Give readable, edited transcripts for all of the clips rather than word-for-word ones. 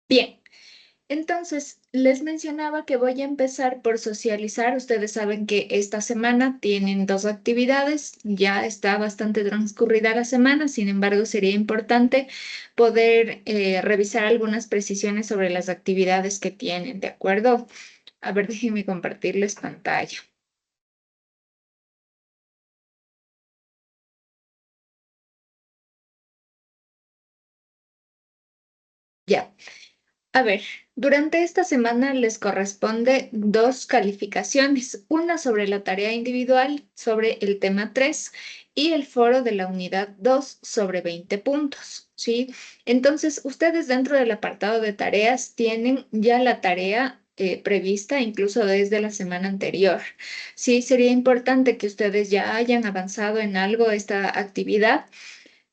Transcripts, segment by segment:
Bien, entonces les mencionaba que voy a empezar por socializar. Ustedes saben que esta semana tienen dos actividades, ya está bastante transcurrida la semana, sin embargo sería importante poder revisar algunas precisiones sobre las actividades que tienen, ¿de acuerdo? A ver, déjenme compartirles pantalla. Ya. A ver, durante esta semana les corresponde dos calificaciones, una sobre la tarea individual sobre el tema 3 y el foro de la unidad 2 sobre 20 puntos, ¿sí? Entonces, ustedes dentro del apartado de tareas tienen ya la tarea prevista incluso desde la semana anterior. Sí, sería importante que ustedes ya hayan avanzado en algo esta actividad.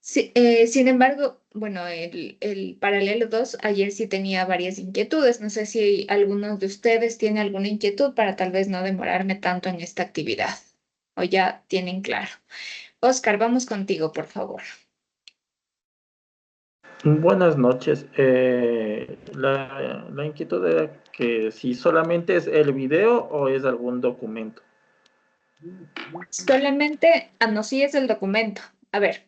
Sí, sin embargo, bueno, el paralelo 2 ayer sí tenía varias inquietudes. No sé si alguno de ustedes tiene alguna inquietud para tal vez no demorarme tanto en esta actividad. O ya tienen claro. Oscar, vamos contigo, por favor. Buenas noches. La inquietud era que si solamente es el video o es algún documento. Solamente, no, sí es el documento. A ver,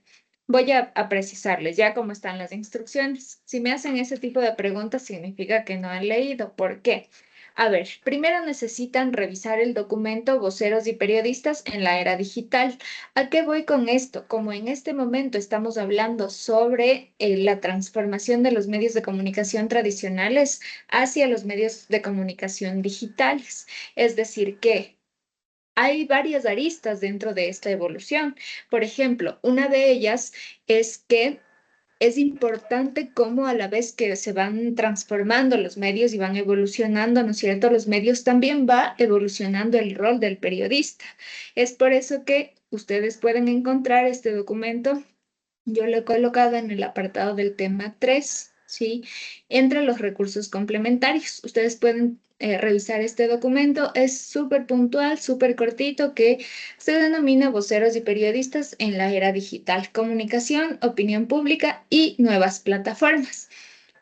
voy a precisarles ya cómo están las instrucciones. Si me hacen ese tipo de preguntas, significa que no han leído. ¿Por qué? A ver, primero necesitan revisar el documento Voceros y Periodistas en la era digital. ¿A qué voy con esto? Como en este momento estamos hablando sobre la transformación de los medios de comunicación tradicionales hacia los medios de comunicación digitales. Es decir, que hay varias aristas dentro de esta evolución. Por ejemplo, una de ellas es que es importante cómo a la vez que se van transformando los medios y van evolucionando, ¿no es cierto? Los medios también va evolucionando el rol del periodista. Es por eso que ustedes pueden encontrar este documento. Yo lo he colocado en el apartado del tema 3, ¿sí? Entre los recursos complementarios. Ustedes pueden revisar este documento. Es súper puntual, súper cortito, que se denomina Voceros y Periodistas en la Era Digital, Comunicación, Opinión Pública y Nuevas Plataformas.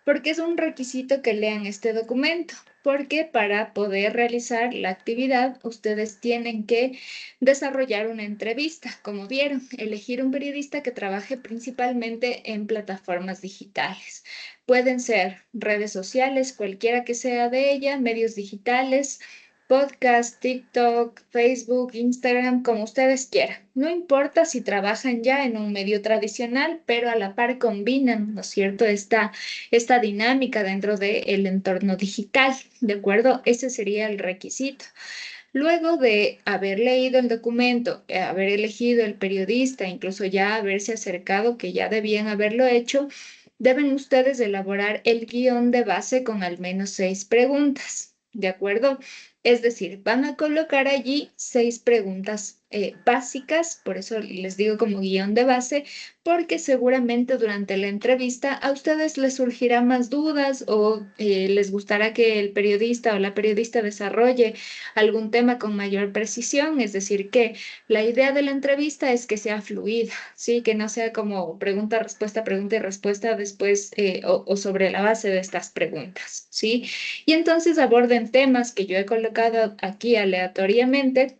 Porque es un requisito que lean este documento, porque para poder realizar la actividad ustedes tienen que desarrollar una entrevista, como vieron, elegir un periodista que trabaje principalmente en plataformas digitales. Pueden ser redes sociales, cualquiera que sea de ella, medios digitales, podcast, TikTok, Facebook, Instagram, como ustedes quieran. No importa si trabajan ya en un medio tradicional, pero a la par combinan, ¿no es cierto?, esta dinámica dentro del entorno digital, ¿de acuerdo? Ese sería el requisito. Luego de haber leído el documento, haber elegido el periodista, incluso ya haberse acercado, que ya debían haberlo hecho, deben ustedes elaborar el guión de base con al menos 6 preguntas, ¿de acuerdo? Es decir, van a colocar allí 6 preguntas básicas, por eso les digo como guión de base, porque seguramente durante la entrevista a ustedes les surgirá más dudas o les gustará que el periodista o la periodista desarrolle algún tema con mayor precisión, es decir, que la idea de la entrevista es que sea fluida, ¿sí? Que no sea como pregunta y respuesta después o sobre la base de estas preguntas, ¿sí? Y entonces aborden temas que yo he colocado aquí aleatoriamente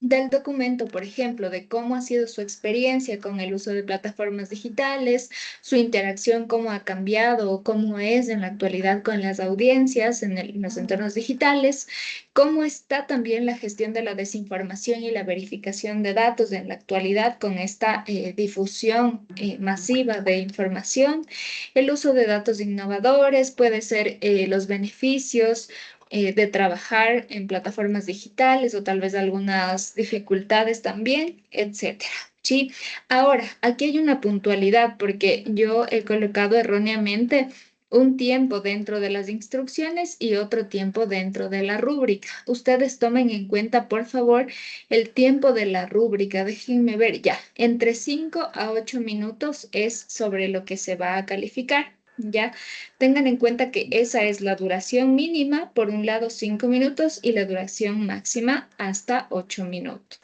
del documento, por ejemplo, de cómo ha sido su experiencia con el uso de plataformas digitales, su interacción, cómo ha cambiado o cómo es en la actualidad con las audiencias en los entornos digitales, cómo está también la gestión de la desinformación y la verificación de datos en la actualidad con esta difusión masiva de información, el uso de datos innovadores, puede ser los beneficios de trabajar en plataformas digitales o tal vez algunas dificultades también, etcétera. Sí, ahora, aquí hay una puntualidad porque yo he colocado erróneamente un tiempo dentro de las instrucciones y otro tiempo dentro de la rúbrica. Ustedes tomen en cuenta, por favor, el tiempo de la rúbrica. Déjenme ver ya. Entre 5 a 8 minutos es sobre lo que se va a calificar. ¿Ya? Tengan en cuenta que esa es la duración mínima, por un lado 5 minutos y la duración máxima hasta 8 minutos.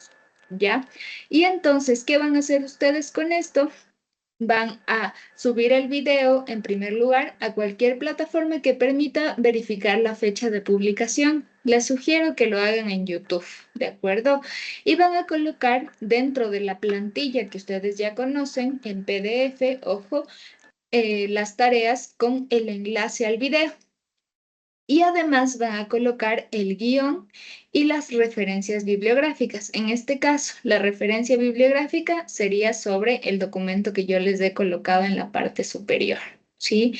¿Ya? Y entonces, ¿qué van a hacer ustedes con esto? van a subir el video en primer lugar a cualquier plataforma que permita verificar la fecha de publicación. Les sugiero que lo hagan en YouTube, ¿de acuerdo? Y van a colocar dentro de la plantilla que ustedes ya conocen en PDF, ojo, las tareas con el enlace al video. Y además van a colocar el guión y las referencias bibliográficas. En este caso, la referencia bibliográfica sería sobre el documento que yo les he colocado en la parte superior, ¿sí?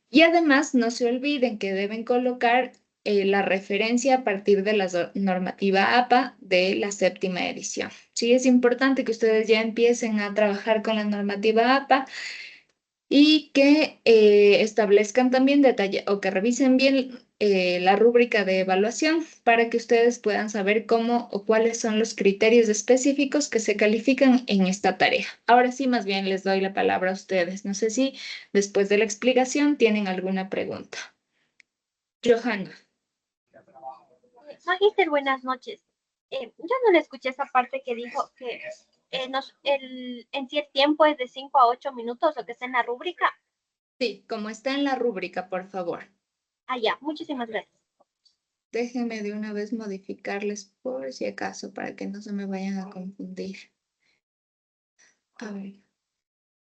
Y además, no se olviden que deben colocar la referencia a partir de la normativa APA de la séptima edición. Sí, es importante que ustedes ya empiecen a trabajar con la normativa APA y que establezcan también detalle o que revisen bien la rúbrica de evaluación para que ustedes puedan saber cómo o cuáles son los criterios específicos que se califican en esta tarea. Ahora sí, más bien les doy la palabra a ustedes. No sé si después de la explicación tienen alguna pregunta. Johanna. Magíster, buenas noches. Yo no le escuché esa parte que dijo que en sí el tiempo es de 5 a 8 minutos, lo que está en la rúbrica. Sí, como está en la rúbrica, por favor. Ah, ya, muchísimas gracias. Déjenme de una vez modificarles por si acaso para que no se me vayan a confundir. A ver.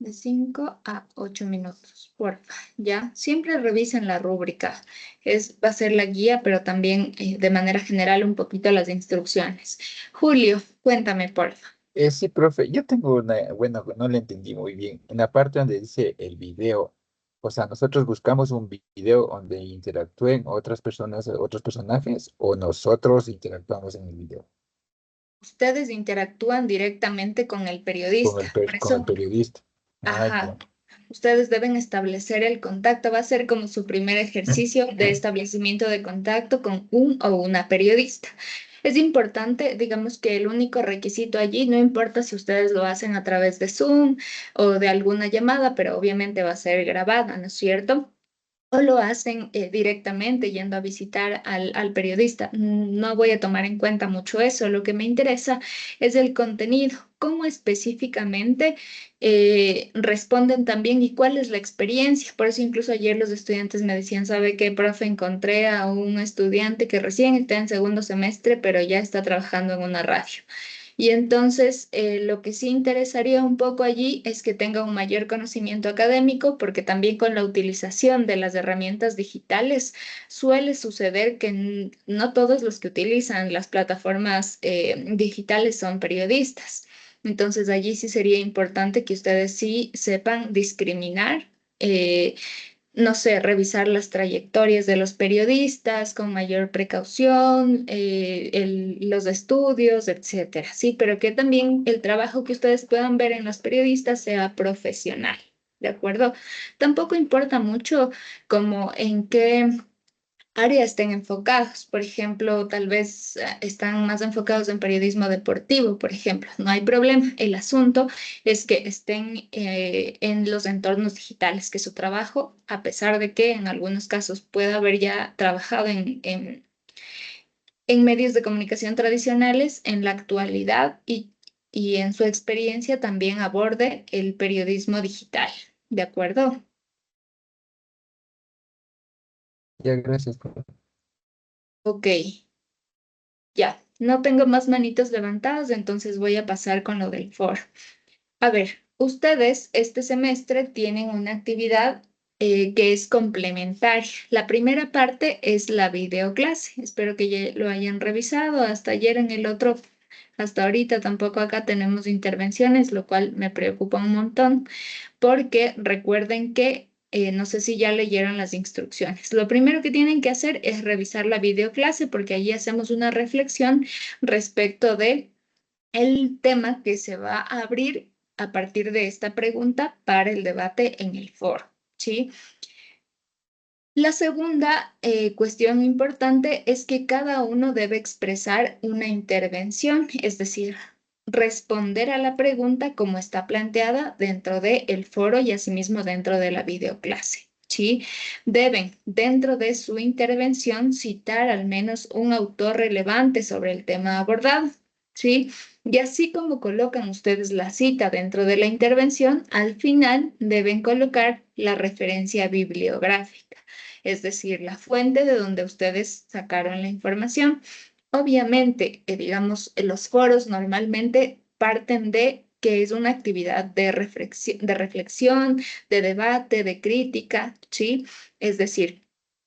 De 5 a 8 minutos, porfa, ¿ya? Siempre revisen la rúbrica. Va a ser la guía, pero también de manera general un poquito las instrucciones. Julio, cuéntame, porfa. Sí, profe, yo tengo una, bueno, no le entendí muy bien. En la parte donde dice el video, o sea, nosotros buscamos un video donde interactúen otras personas, otros personajes, o nosotros interactuamos en el video Ustedes interactúan directamente con el periodista, por con el eso, periodista. Ah, ajá, ya. ustedes deben establecer el contacto. Va a ser como su primer ejercicio de establecimiento de contacto con un o una periodista. Es importante, digamos que el único requisito allí, no importa si ustedes lo hacen a través de Zoom o de alguna llamada, pero obviamente va a ser grabada, ¿no es cierto? O lo hacen directamente yendo a visitar al periodista. No voy a tomar en cuenta mucho eso. Lo que me interesa es el contenido, cómo específicamente responden también y cuál es la experiencia. Por eso incluso ayer los estudiantes me decían, ¿sabe qué, profe? Encontré a un estudiante que recién está en segundo semestre, pero ya está trabajando en una radio. Y entonces, lo que sí interesaría un poco allí es que tenga un mayor conocimiento académico, porque también con la utilización de las herramientas digitales suele suceder que no todos los que utilizan las plataformas digitales son periodistas. Entonces, allí sí sería importante que ustedes sí sepan discriminar. No sé, revisar las trayectorias de los periodistas con mayor precaución, los estudios, etcétera. Sí, pero que también el trabajo que ustedes puedan ver en los periodistas sea profesional, ¿de acuerdo? Tampoco importa mucho como en qué área estén enfocados. Por ejemplo, tal vez están más enfocados en periodismo deportivo, por ejemplo. No hay problema. El asunto es que estén en los entornos digitales, que su trabajo, a pesar de que en algunos casos pueda haber ya trabajado en medios de comunicación tradicionales, en la actualidad y en su experiencia también aborde el periodismo digital. ¿De acuerdo? Ya, gracias, profe. Ok. Ya, no tengo más manitos levantadas, entonces voy a pasar con lo del foro. A ver, ustedes este semestre tienen una actividad que es complementaria. La primera parte es la videoclase. Espero que ya lo hayan revisado. Hasta ayer en el otro, hasta ahorita tampoco acá tenemos intervenciones, lo cual me preocupa un montón porque recuerden que no sé si ya leyeron las instrucciones. Lo primero que tienen que hacer es revisar la videoclase porque allí hacemos una reflexión respecto de el tema que se va a abrir a partir de esta pregunta para el debate en el foro, ¿sí? La segunda cuestión importante es que cada uno debe expresar una intervención, es decir, responder a la pregunta como está planteada dentro del foro y asimismo dentro de la videoclase. ¿Sí? Deben, dentro de su intervención, citar al menos un autor relevante sobre el tema abordado. ¿sí? Y así como colocan ustedes la cita dentro de la intervención, al final deben colocar la referencia bibliográfica, es decir, la fuente de donde ustedes sacaron la información. Obviamente, digamos, los foros normalmente parten de que es una actividad de reflexión, de debate, de crítica, ¿sí? Es decir,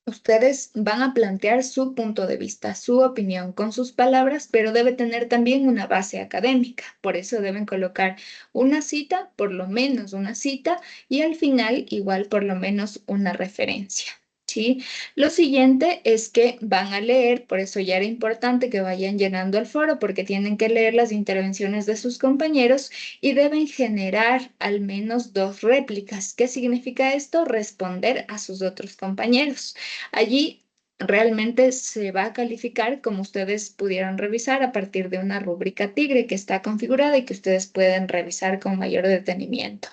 ustedes van a plantear su punto de vista, su opinión con sus palabras, pero debe tener también una base académica. Por eso deben colocar una cita, por lo menos una cita, y al final igual por lo menos una referencia. ¿Sí? Lo siguiente es que van a leer, por eso ya era importante que vayan llenando el foro, porque tienen que leer las intervenciones de sus compañeros y deben generar al menos 2 réplicas. ¿Qué significa esto? Responder a sus otros compañeros. Allí realmente se va a calificar, como ustedes pudieron revisar, a partir de una rúbrica Tigre que está configurada y que ustedes pueden revisar con mayor detenimiento.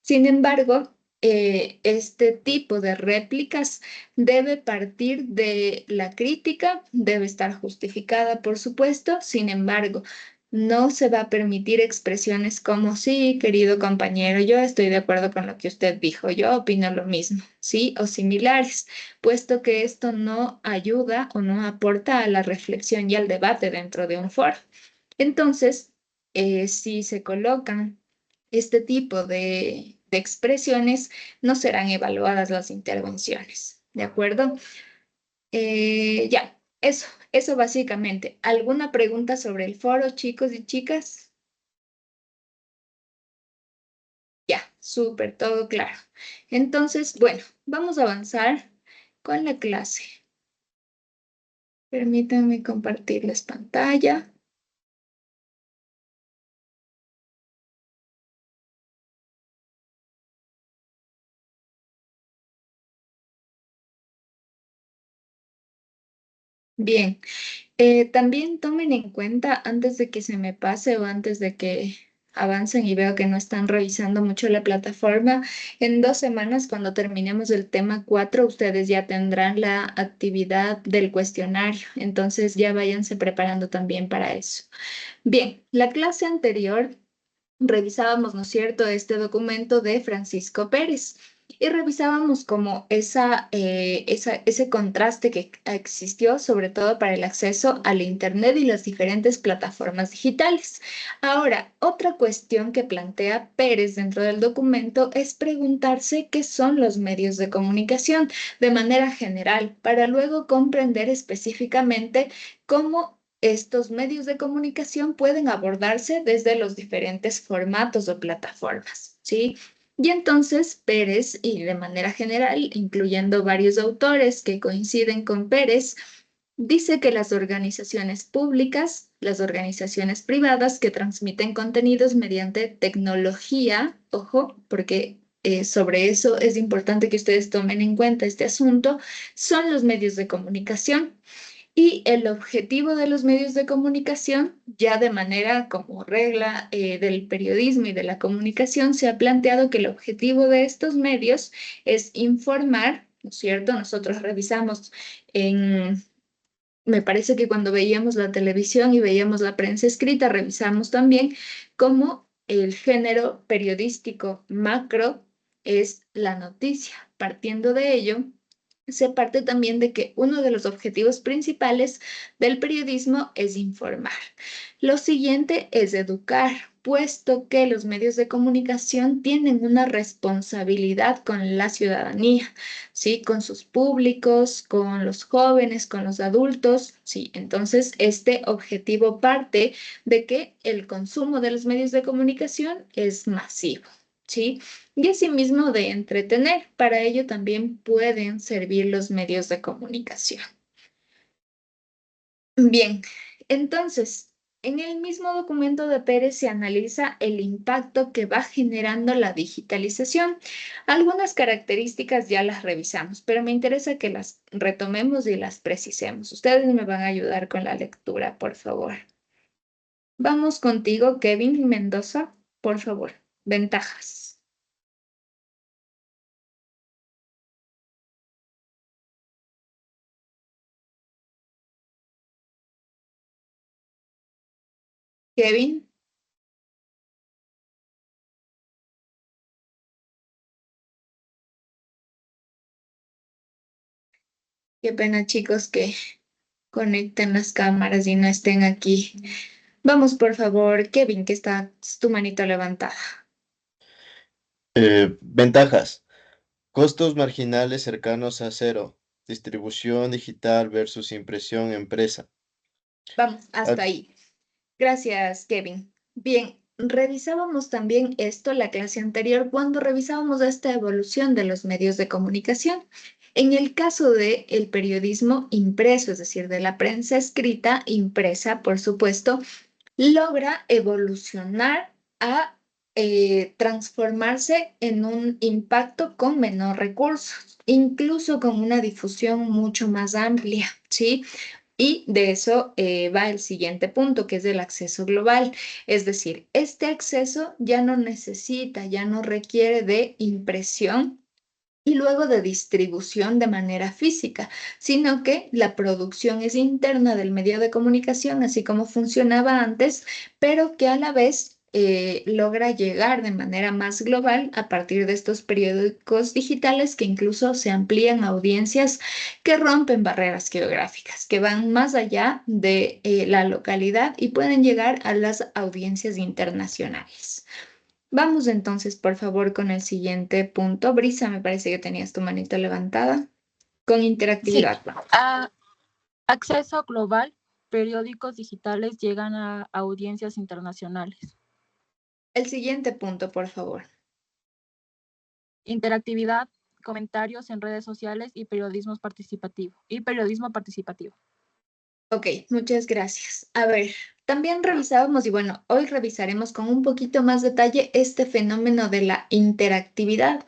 Sin embargo, este tipo de réplicas debe partir de la crítica, debe estar justificada, por supuesto. Sin embargo, no se va a permitir expresiones como, sí, querido compañero, yo estoy de acuerdo con lo que usted dijo, yo opino lo mismo, sí, o similares, puesto que esto no ayuda o no aporta a la reflexión y al debate dentro de un foro. Entonces, si se colocan este tipo de expresiones, no serán evaluadas las intervenciones. ¿De acuerdo? Ya, eso básicamente. ¿Alguna pregunta sobre el foro, chicos y chicas? Ya, súper, todo claro. Entonces, bueno, vamos a avanzar con la clase. Permítanme compartirles pantalla. Bien, también tomen en cuenta antes de que se me pase o antes de que avancen y veo que no están revisando mucho la plataforma, en 2 semanas cuando terminemos el tema 4 ustedes ya tendrán la actividad del cuestionario, entonces ya váyanse preparando también para eso. Bien, la clase anterior revisábamos, ¿no es cierto?, este documento de Francisco Pérez y revisábamos como ese contraste que existió, sobre todo para el acceso al Internet y las diferentes plataformas digitales. Ahora, otra cuestión que plantea Pérez dentro del documento es preguntarse qué son los medios de comunicación de manera general, para luego comprender específicamente cómo estos medios de comunicación pueden abordarse desde los diferentes formatos o plataformas, ¿sí? Y entonces Pérez, y de manera general, incluyendo varios autores que coinciden con Pérez, dice que las organizaciones públicas, las organizaciones privadas que transmiten contenidos mediante tecnología, ojo, porque sobre eso es importante que ustedes tomen en cuenta este asunto, son los medios de comunicación. Y el objetivo de los medios de comunicación, ya de manera como regla del periodismo y de la comunicación, se ha planteado que el objetivo de estos medios es informar, ¿no es cierto? Nosotros revisamos me parece que cuando veíamos la televisión y veíamos la prensa escrita, revisamos también cómo el género periodístico macro es la noticia. Partiendo de ello, se parte también de que uno de los objetivos principales del periodismo es informar. Lo siguiente es educar, puesto que los medios de comunicación tienen una responsabilidad con la ciudadanía, ¿sí? Con sus públicos, con los jóvenes, con los adultos, ¿sí? Entonces, este objetivo parte de que el consumo de los medios de comunicación es masivo, ¿sí? Y asimismo de entretener. Para ello también pueden servir los medios de comunicación. Bien, entonces, en el mismo documento de Pérez se analiza el impacto que va generando la digitalización. Algunas características ya las revisamos, pero me interesa que las retomemos y las precisemos. Ustedes me van a ayudar con la lectura, por favor. Vamos contigo, Kevin Mendoza, por favor. Ventajas. Kevin. Qué pena, chicos, que conecten las cámaras y no estén aquí. Vamos, por favor, Kevin, que está tu manito levantada. Ventajas. Costos marginales cercanos a cero. Distribución digital versus impresión empresa. Vamos, hasta ahí. Gracias, Kevin. Bien, revisábamos también esto la clase anterior cuando revisábamos esta evolución de los medios de comunicación. En el caso del periodismo impreso, es decir, de la prensa escrita, impresa, por supuesto, logra evolucionar a transformarse en un impacto con menor recursos, incluso con una difusión mucho más amplia, ¿sí? Y de eso va el siguiente punto, que es el acceso global. Es decir, este acceso ya no necesita, ya no requiere de impresión y luego de distribución de manera física, sino que la producción es interna del medio de comunicación, así como funcionaba antes, pero que a la vez logra llegar de manera más global a partir de estos periódicos digitales que incluso se amplían a audiencias que rompen barreras geográficas, que van más allá de la localidad y pueden llegar a las audiencias internacionales. Vamos entonces, por favor, con el siguiente punto. Brisa, me parece que tenías tu manito levantada. Con Sí, interactividad, vamos. acceso global, periódicos digitales llegan a audiencias internacionales. El siguiente punto, por favor. Interactividad, comentarios en redes sociales y periodismo participativo. Ok, muchas gracias. A ver, también revisábamos, y bueno, hoy revisaremos con un poquito más detalle este fenómeno de la interactividad.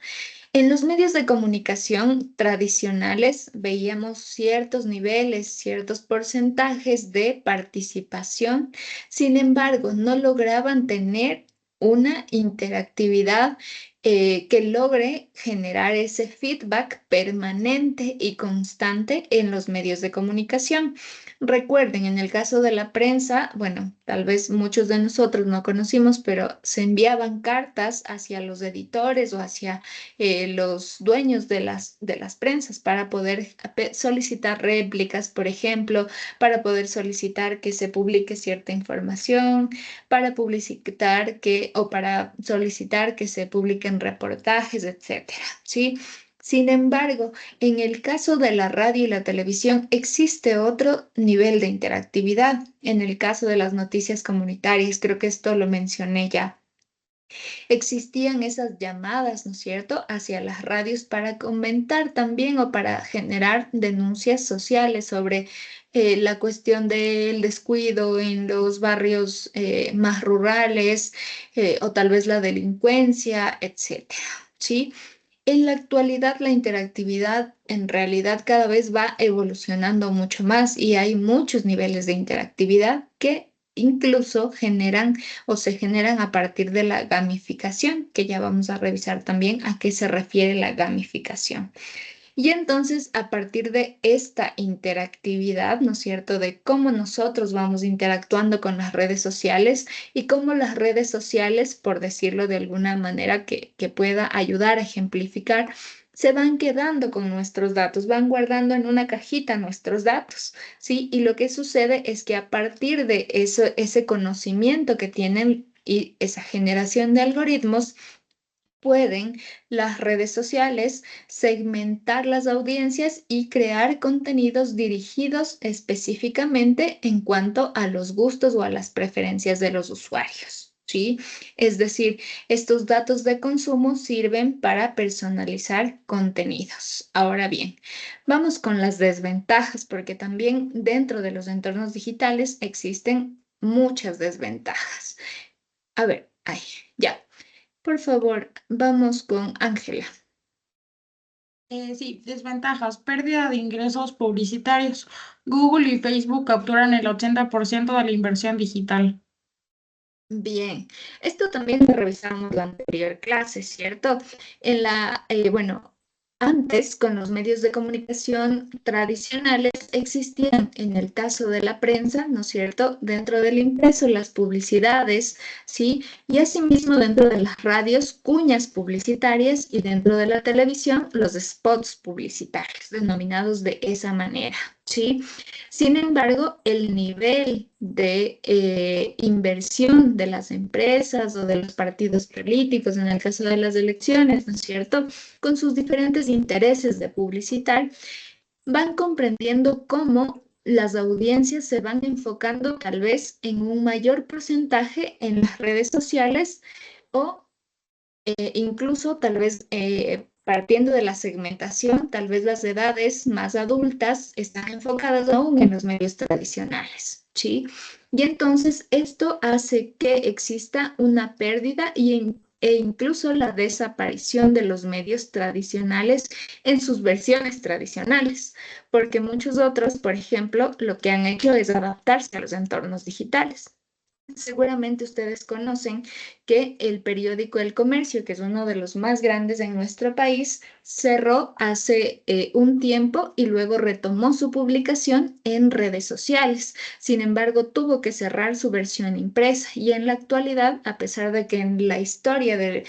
En los medios de comunicación tradicionales veíamos ciertos niveles, ciertos porcentajes de participación, sin embargo, no lograban tener una interactividad que logre generar ese feedback permanente y constante en los medios de comunicación. Recuerden, en el caso de la prensa, bueno, tal vez muchos de nosotros no conocimos, pero se enviaban cartas hacia los editores o hacia los dueños de las prensas para poder solicitar réplicas, por ejemplo, para poder solicitar que se publique cierta información, para publicitar que o para solicitar que se publiquen reportajes, etcétera, ¿sí? Sin embargo, en el caso de la radio y la televisión existe otro nivel de interactividad. En el caso de las noticias comunitarias, creo que esto lo mencioné ya. Existían esas llamadas, ¿no es cierto?, hacia las radios para comentar también o para generar denuncias sociales sobre la cuestión del descuido en los barrios más rurales o tal vez la delincuencia, etcétera, ¿sí? En la actualidad, la interactividad en realidad cada vez va evolucionando mucho más y hay muchos niveles de interactividad que incluso generan o se generan a partir de la gamificación, que ya vamos a revisar también a qué se refiere la gamificación. Y entonces, a partir de esta interactividad, ¿no es cierto?, de cómo nosotros vamos interactuando con las redes sociales y cómo las redes sociales, por decirlo de alguna manera que pueda ayudar a ejemplificar, se van quedando con nuestros datos, van guardando en una cajita nuestros datos, ¿sí? Y lo que sucede es que a partir de eso, ese conocimiento que tienen y esa generación de algoritmos, pueden las redes sociales segmentar las audiencias y crear contenidos dirigidos específicamente en cuanto a los gustos o a las preferencias de los usuarios, ¿sí? Es decir, estos datos de consumo sirven para personalizar contenidos. Ahora bien, vamos con las desventajas, porque también dentro de los entornos digitales existen muchas desventajas. A ver, ahí, ya. Por favor, vamos con Ángela. Sí, desventajas, pérdida de ingresos publicitarios. Google y Facebook capturan el 80% de la inversión digital. Bien, esto también lo revisamos en la anterior clase, ¿cierto? Bueno, Antes, con los medios de comunicación tradicionales, existían, en el caso de la prensa, ¿no es cierto?, dentro del impreso, las publicidades, ¿sí? Y asimismo dentro de las radios, cuñas publicitarias y dentro de la televisión, los spots publicitarios, denominados de esa manera, ¿sí? Sin embargo, el nivel de inversión de las empresas o de los partidos políticos, en el caso de las elecciones, ¿no es cierto?, con sus diferentes intereses de publicitar, van comprendiendo cómo las audiencias se van enfocando tal vez en un mayor porcentaje en las redes sociales o incluso tal vez partiendo de la segmentación, tal vez las edades más adultas están enfocadas aún en los medios tradicionales, ¿sí? Y entonces esto hace que exista una pérdida e incluso la desaparición de los medios tradicionales en sus versiones tradicionales, porque muchos otros, por ejemplo, lo que han hecho es adaptarse a los entornos digitales. Seguramente ustedes conocen que el periódico El Comercio, que es uno de los más grandes en nuestro país, cerró hace un tiempo y luego retomó su publicación en redes sociales. Sin embargo, tuvo que cerrar su versión impresa y en la actualidad, a pesar de que en la historia de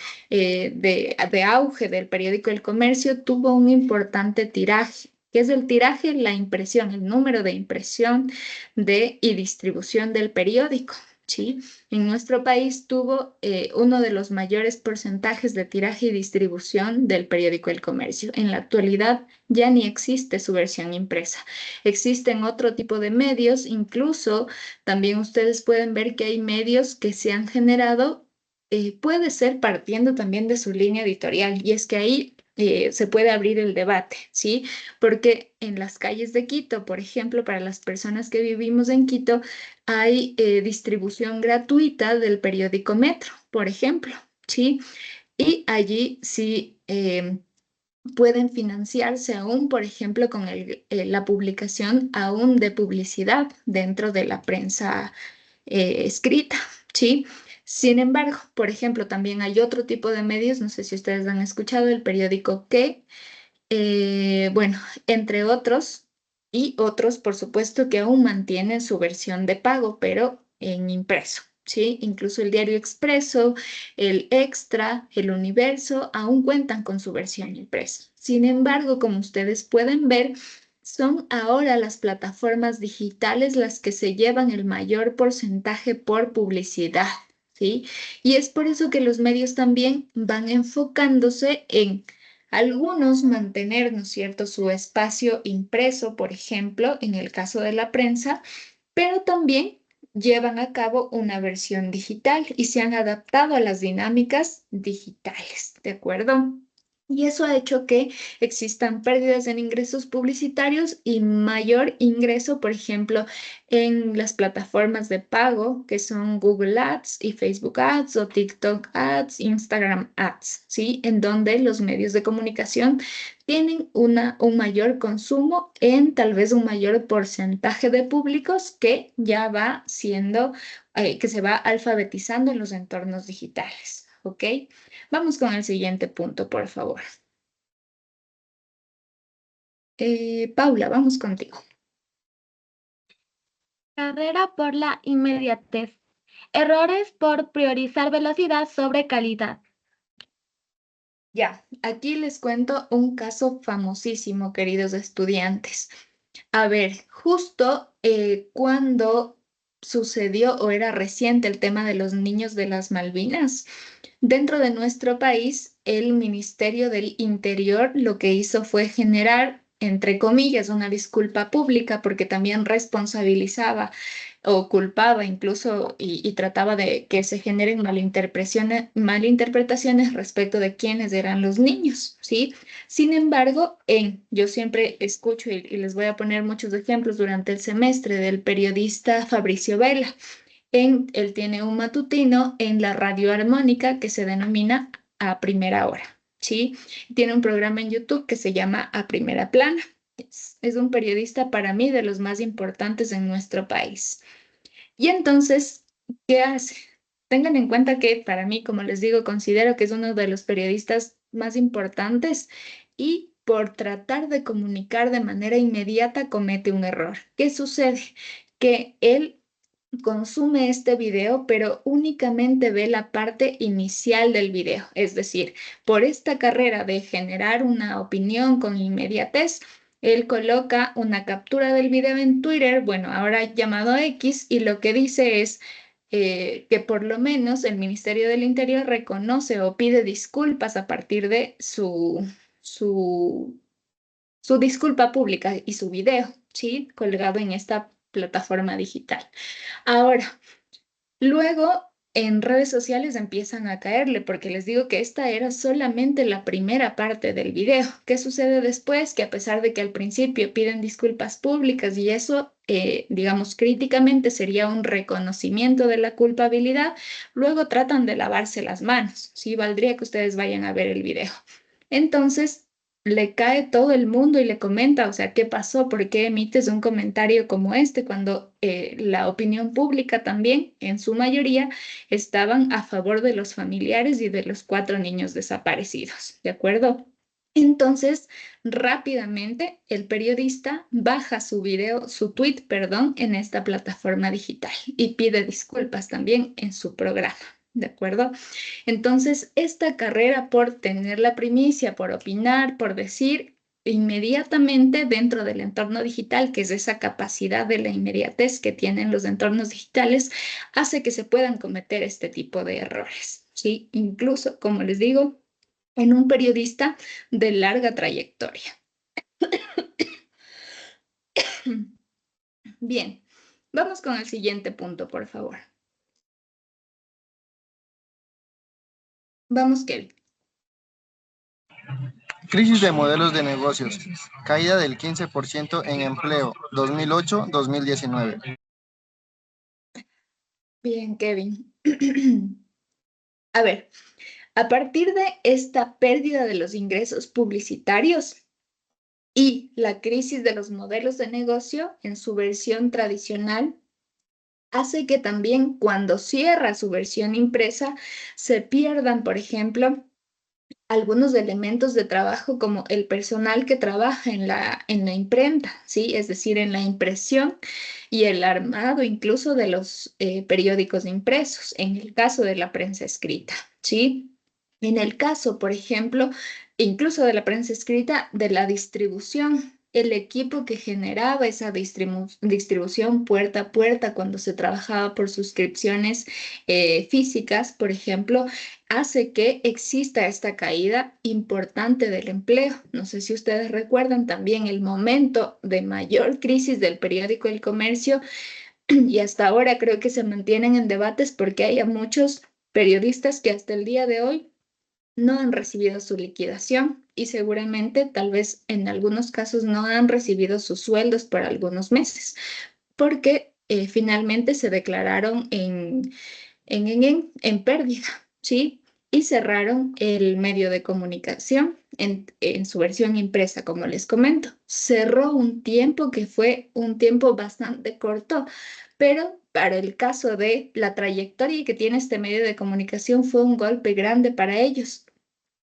auge del periódico El Comercio tuvo un importante tiraje. ¿Qué es el tiraje? La impresión, el número de impresión y distribución del periódico. ¿Sí? En nuestro país tuvo uno de los mayores porcentajes de tiraje y distribución del periódico El Comercio. En la actualidad ya ni existe su versión impresa. Existen otro tipo de medios, incluso también ustedes pueden ver que hay medios que se han generado, puede ser partiendo también de su línea editorial, y es que ahí se puede abrir el debate, ¿sí? Porque en las calles de Quito, por ejemplo, para las personas que vivimos en Quito, hay distribución gratuita del periódico Metro, por ejemplo, ¿sí? Y allí sí pueden financiarse aún, por ejemplo, con la publicación aún de publicidad dentro de la prensa escrita, ¿sí? Sin embargo, por ejemplo, también hay otro tipo de medios, no sé si ustedes han escuchado, el periódico Que, bueno, entre otros, y otros, por supuesto, que aún mantienen su versión de pago, pero en impreso, ¿sí? Incluso el Diario Expreso, el Extra, el Universo, aún cuentan con su versión impresa. Sin embargo, como ustedes pueden ver, son ahora las plataformas digitales las que se llevan el mayor porcentaje por publicidad, ¿sí? Y es por eso que los medios también van enfocándose en algunos mantener, ¿no es cierto?, su espacio impreso, por ejemplo, en el caso de la prensa, pero también llevan a cabo una versión digital y se han adaptado a las dinámicas digitales, ¿de acuerdo? Y eso ha hecho que existan pérdidas en ingresos publicitarios y mayor ingreso, por ejemplo, en las plataformas de pago, que son Google Ads y Facebook Ads o TikTok Ads, Instagram Ads, ¿sí? En donde los medios de comunicación tienen un mayor consumo en tal vez un mayor porcentaje de públicos que ya va siendo, que se va alfabetizando en los entornos digitales, ¿ok? Vamos con el siguiente punto, por favor. Paula, vamos contigo. Carrera por la inmediatez. Errores por priorizar velocidad sobre calidad. Ya, aquí les cuento un caso famosísimo, queridos estudiantes. A ver, justo cuando sucedió o era reciente el tema de los niños de las Malvinas, dentro de nuestro país, el Ministerio del Interior lo que hizo fue generar, entre comillas, una disculpa pública porque también responsabilizaba o culpaba incluso y trataba de que se generen malinterpretaciones respecto de quiénes eran los niños, ¿sí? Sin embargo, yo siempre escucho y les voy a poner muchos ejemplos durante el semestre del periodista Fabricio Vela. Él tiene un matutino en la radio armónica que se denomina A Primera Hora, ¿sí? Tiene un programa en YouTube que se llama A Primera Plana. Es un periodista para mí de los más importantes en nuestro país. Y entonces, ¿qué hace? Tengan en cuenta que para mí, como les digo, considero que es uno de los periodistas más importantes y por tratar de comunicar de manera inmediata comete un error. ¿Qué sucede? Que él consume este video, pero únicamente ve la parte inicial del video. Es decir, por esta carrera de generar una opinión con inmediatez, él coloca una captura del video en Twitter, bueno, ahora llamado X, y lo que dice es que por lo menos el Ministerio del Interior reconoce o pide disculpas a partir de su disculpa pública y su video, ¿sí? Colgado en esta plataforma digital. Ahora, luego en redes sociales empiezan a caerle, porque les digo que esta era solamente la primera parte del video. ¿Qué sucede después? Que a pesar de que al principio piden disculpas públicas y eso, digamos, críticamente sería un reconocimiento de la culpabilidad, luego tratan de lavarse las manos. Sí, valdría que ustedes vayan a ver el video. Entonces, le cae todo el mundo y le comenta, o sea, ¿qué pasó? ¿Por qué emites un comentario como este cuando la opinión pública también, en su mayoría, estaban a favor de los familiares y de los 4 niños desaparecidos? ¿De acuerdo? Entonces, rápidamente, el periodista baja su video, su tweet, perdón, en esta plataforma digital y pide disculpas también en su programa. ¿De acuerdo? Entonces, esta carrera por tener la primicia, por opinar, por decir inmediatamente dentro del entorno digital, que es esa capacidad de la inmediatez que tienen los entornos digitales, hace que se puedan cometer este tipo de errores, ¿sí? Incluso, como les digo, en un periodista de larga trayectoria. Bien, vamos con el siguiente punto, por favor. Vamos, Kelly. Crisis de modelos de negocios. Caída del 15% en empleo 2008-2019. Bien, Kevin. A ver, a partir de esta pérdida de los ingresos publicitarios y la crisis de los modelos de negocio en su versión tradicional, hace que también cuando cierra su versión impresa se pierdan, por ejemplo, algunos elementos de trabajo como el personal que trabaja en la imprenta, ¿sí? Es decir, en la impresión y el armado incluso de los periódicos impresos, en el caso de la prensa escrita, ¿sí? En el caso, por ejemplo, incluso de la prensa escrita, de la distribución, el equipo que generaba esa distribución puerta a puerta cuando se trabajaba por suscripciones físicas, por ejemplo, hace que exista esta caída importante del empleo. No sé si ustedes recuerdan también el momento de mayor crisis del periódico El Comercio y hasta ahora creo que se mantienen en debates porque hay muchos periodistas que hasta el día de hoy no han recibido su liquidación y seguramente tal vez en algunos casos no han recibido sus sueldos por algunos meses porque finalmente se declararon en pérdida, ¿sí? Y cerraron el medio de comunicación en su versión impresa, como les comento. Cerró un tiempo que fue un tiempo bastante corto, pero para el caso de la trayectoria que tiene este medio de comunicación fue un golpe grande para ellos.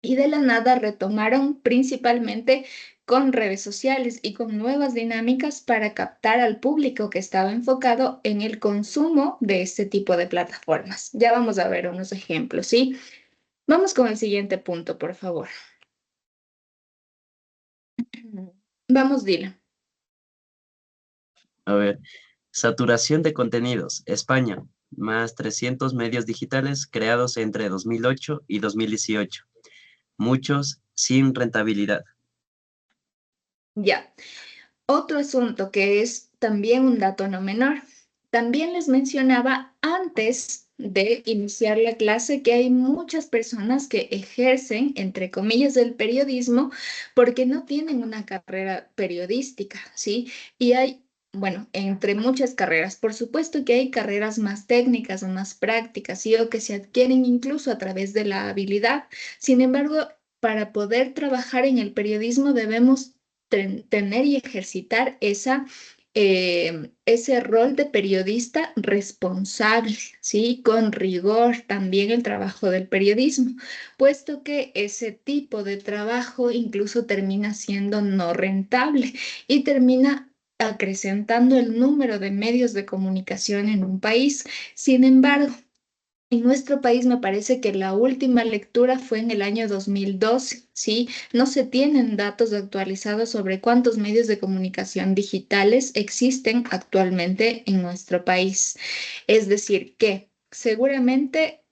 Y de la nada retomaron principalmente con redes sociales y con nuevas dinámicas para captar al público que estaba enfocado en el consumo de este tipo de plataformas. Ya vamos a ver unos ejemplos, ¿sí? Vamos con el siguiente punto, por favor. Vamos, Dylan. A ver, saturación de contenidos. España, más 300 medios digitales creados entre 2008 y 2018. Muchos sin rentabilidad. Ya. Otro asunto que es también un dato no menor. También les mencionaba antes de iniciar la clase que hay muchas personas que ejercen, entre comillas, el periodismo porque no tienen una carrera periodística, ¿sí? Y hay, bueno, entre muchas carreras, por supuesto que hay carreras más técnicas o más prácticas, ¿sí? O que se adquieren incluso a través de la habilidad. Sin embargo, para poder trabajar en el periodismo debemos tener y ejercitar esa ese rol de periodista responsable, ¿sí? Con rigor también el trabajo del periodismo, puesto que ese tipo de trabajo incluso termina siendo no rentable y termina acrecentando el número de medios de comunicación en un país. Sin embargo, en nuestro país me parece que la última lectura fue en el año 2012, ¿sí? No se tienen datos actualizados sobre cuántos medios de comunicación digitales existen actualmente en nuestro país. Es decir, que seguramente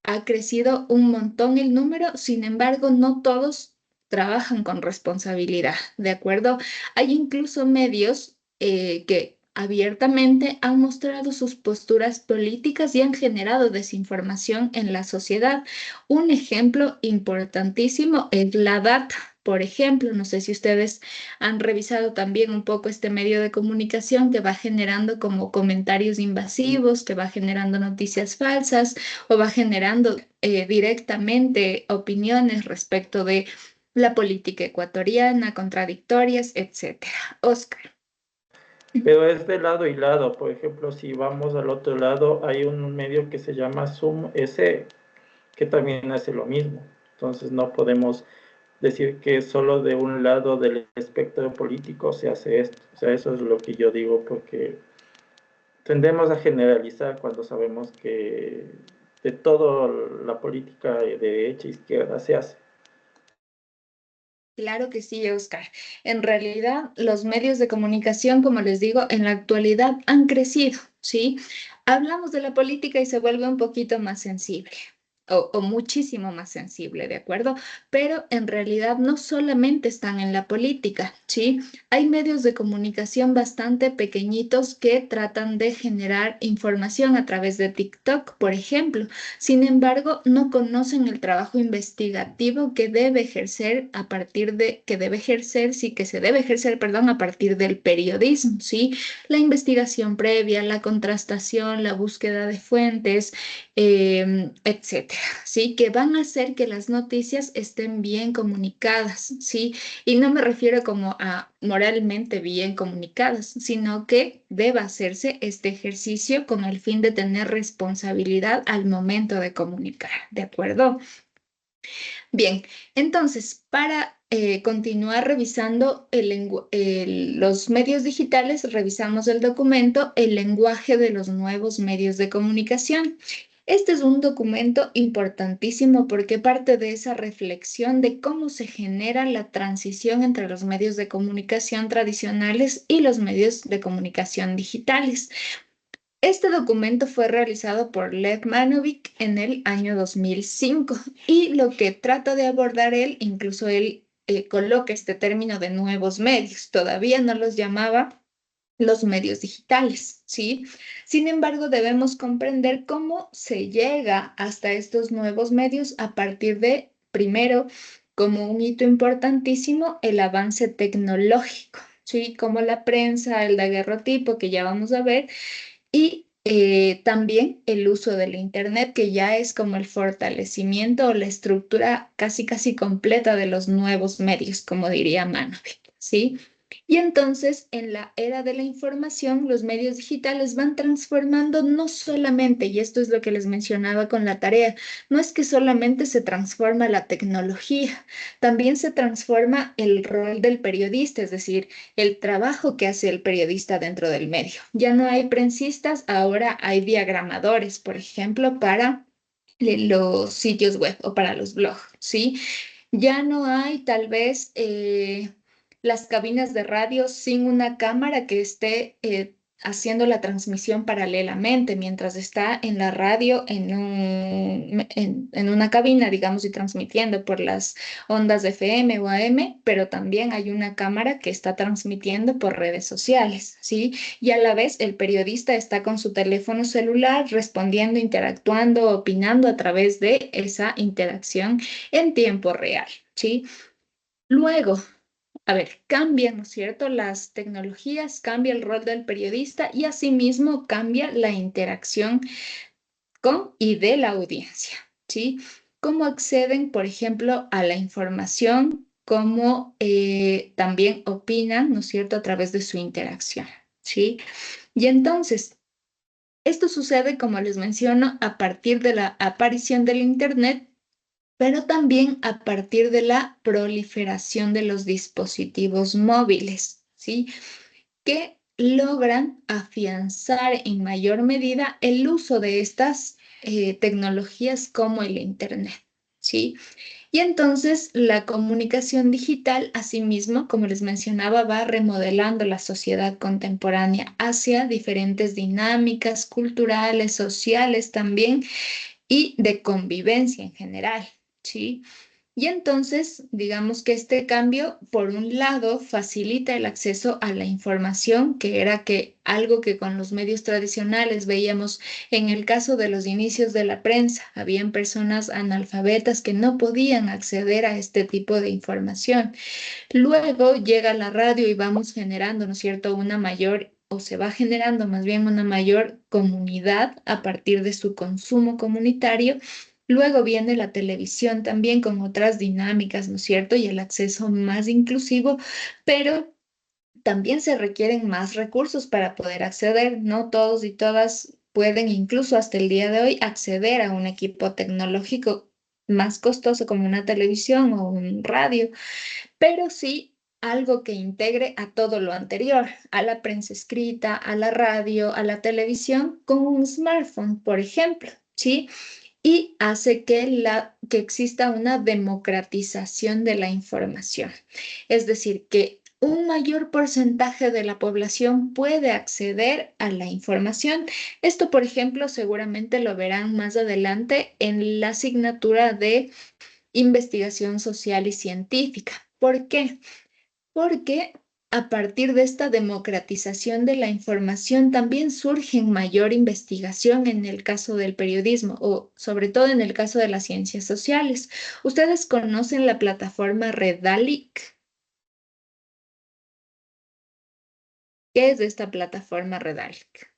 ha crecido un montón el número, sin embargo, no todos trabajan con responsabilidad, ¿de acuerdo? Hay incluso medios que abiertamente han mostrado sus posturas políticas y han generado desinformación en la sociedad. Un ejemplo importantísimo es La Data. Por ejemplo, no sé si ustedes han revisado también un poco este medio de comunicación que va generando como comentarios invasivos, que va generando noticias falsas o va generando directamente opiniones respecto de la política ecuatoriana, contradictorias, etcétera. Oscar. Pero es de lado y lado. Por ejemplo, si vamos al otro lado, hay un medio que se llama Zoom S, que también hace lo mismo. Entonces no podemos decir que solo de un lado del espectro político se hace esto. O sea, eso es lo que yo digo, porque tendemos a generalizar cuando sabemos que de toda la política de derecha e izquierda se hace. Claro que sí, Oscar. En realidad, los medios de comunicación, como les digo, en la actualidad han crecido, ¿sí? Hablamos de la política y se vuelve un poquito más sensible. O muchísimo más sensible, ¿de acuerdo? Pero en realidad no solamente están en la política, ¿sí? Hay medios de comunicación bastante pequeñitos que tratan de generar información a través de TikTok, por ejemplo. Sin embargo, no conocen el trabajo investigativo que debe ejercer a partir de, que debe ejercer, sí, que se debe ejercer, perdón, a partir del periodismo, ¿sí? La investigación previa, la contrastación, la búsqueda de fuentes, etcétera, ¿sí? Que van a hacer que las noticias estén bien comunicadas, ¿sí? Y no me refiero como a moralmente bien comunicadas, sino que deba hacerse este ejercicio con el fin de tener responsabilidad al momento de comunicar, ¿de acuerdo? Bien, entonces, para continuar revisando los medios digitales, revisamos el documento El lenguaje de los nuevos medios de comunicación. Este es un documento importantísimo porque parte de esa reflexión de cómo se genera la transición entre los medios de comunicación tradicionales y los medios de comunicación digitales. Este documento fue realizado por Lev Manovic en el año 2005 y lo que trata de abordar él, incluso él coloca este término de nuevos medios, todavía no los llamaba los medios digitales, ¿sí? Sin embargo, debemos comprender cómo se llega hasta estos nuevos medios a partir de, primero, como un hito importantísimo, el avance tecnológico, ¿sí? Como la prensa, el daguerrotipo, que ya vamos a ver, y también el uso del Internet, que ya es como el fortalecimiento o la estructura casi casi completa de los nuevos medios, como diría Manovic, ¿sí? Y entonces, en la era de la información, los medios digitales van transformando no solamente, y esto es lo que les mencionaba con la tarea, no es que solamente se transforma la tecnología, también se transforma el rol del periodista, es decir, el trabajo que hace el periodista dentro del medio. Ya no hay prensistas, ahora hay diagramadores, por ejemplo, para los sitios web o para los blogs, ¿sí? Ya no hay tal vez las cabinas de radio sin una cámara que esté haciendo la transmisión paralelamente mientras está en la radio en una cabina, digamos, y transmitiendo por las ondas de FM o AM, pero también hay una cámara que está transmitiendo por redes sociales, ¿sí? Y a la vez el periodista está con su teléfono celular respondiendo, interactuando, opinando a través de esa interacción en tiempo real, ¿sí? Luego, a ver, cambian, ¿no es cierto? Las tecnologías, cambia el rol del periodista y asimismo cambia la interacción con y de la audiencia, ¿sí? Cómo acceden, por ejemplo, a la información, cómo también opinan, ¿no es cierto?, a través de su interacción, ¿sí? Y entonces, esto sucede, como les menciono, a partir de la aparición del Internet, pero también a partir de la proliferación de los dispositivos móviles, ¿sí? Que logran afianzar en mayor medida el uso de estas tecnologías como el Internet, ¿sí? Y entonces la comunicación digital, asimismo, como les mencionaba, va remodelando la sociedad contemporánea hacia diferentes dinámicas culturales, sociales también y de convivencia en general, ¿sí? Y entonces, digamos que este cambio, por un lado, facilita el acceso a la información, que era algo que con los medios tradicionales veíamos en el caso de los inicios de la prensa. Habían personas analfabetas que no podían acceder a este tipo de información. Luego llega la radio y vamos generando, ¿no es cierto?, una mayor o se va generando más bien una mayor comunidad a partir de su consumo comunitario. Luego viene la televisión también con otras dinámicas, ¿no es cierto? Y el acceso más inclusivo, pero también se requieren más recursos para poder acceder. No todos y todas pueden, incluso hasta el día de hoy, acceder a un equipo tecnológico más costoso como una televisión o un radio, pero sí algo que integre a todo lo anterior, a la prensa escrita, a la radio, a la televisión, con un smartphone, por ejemplo, ¿sí? Y hace que exista una democratización de la información. Es decir, que un mayor porcentaje de la población puede acceder a la información. Esto, por ejemplo, seguramente lo verán más adelante en la asignatura de investigación social y científica. ¿Por qué? Porque a partir de esta democratización de la información también surge mayor investigación en el caso del periodismo o sobre todo en el caso de las ciencias sociales. ¿Ustedes conocen la plataforma Redalic? ¿Qué es esta plataforma Redalic?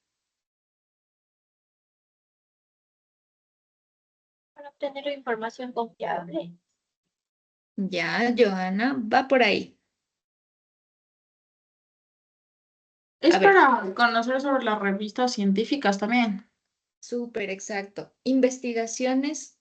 Para obtener información confiable. Ya, Johanna, va por ahí. Es A ver. para conocer sobre las revistas científicas también. Súper exacto. Investigaciones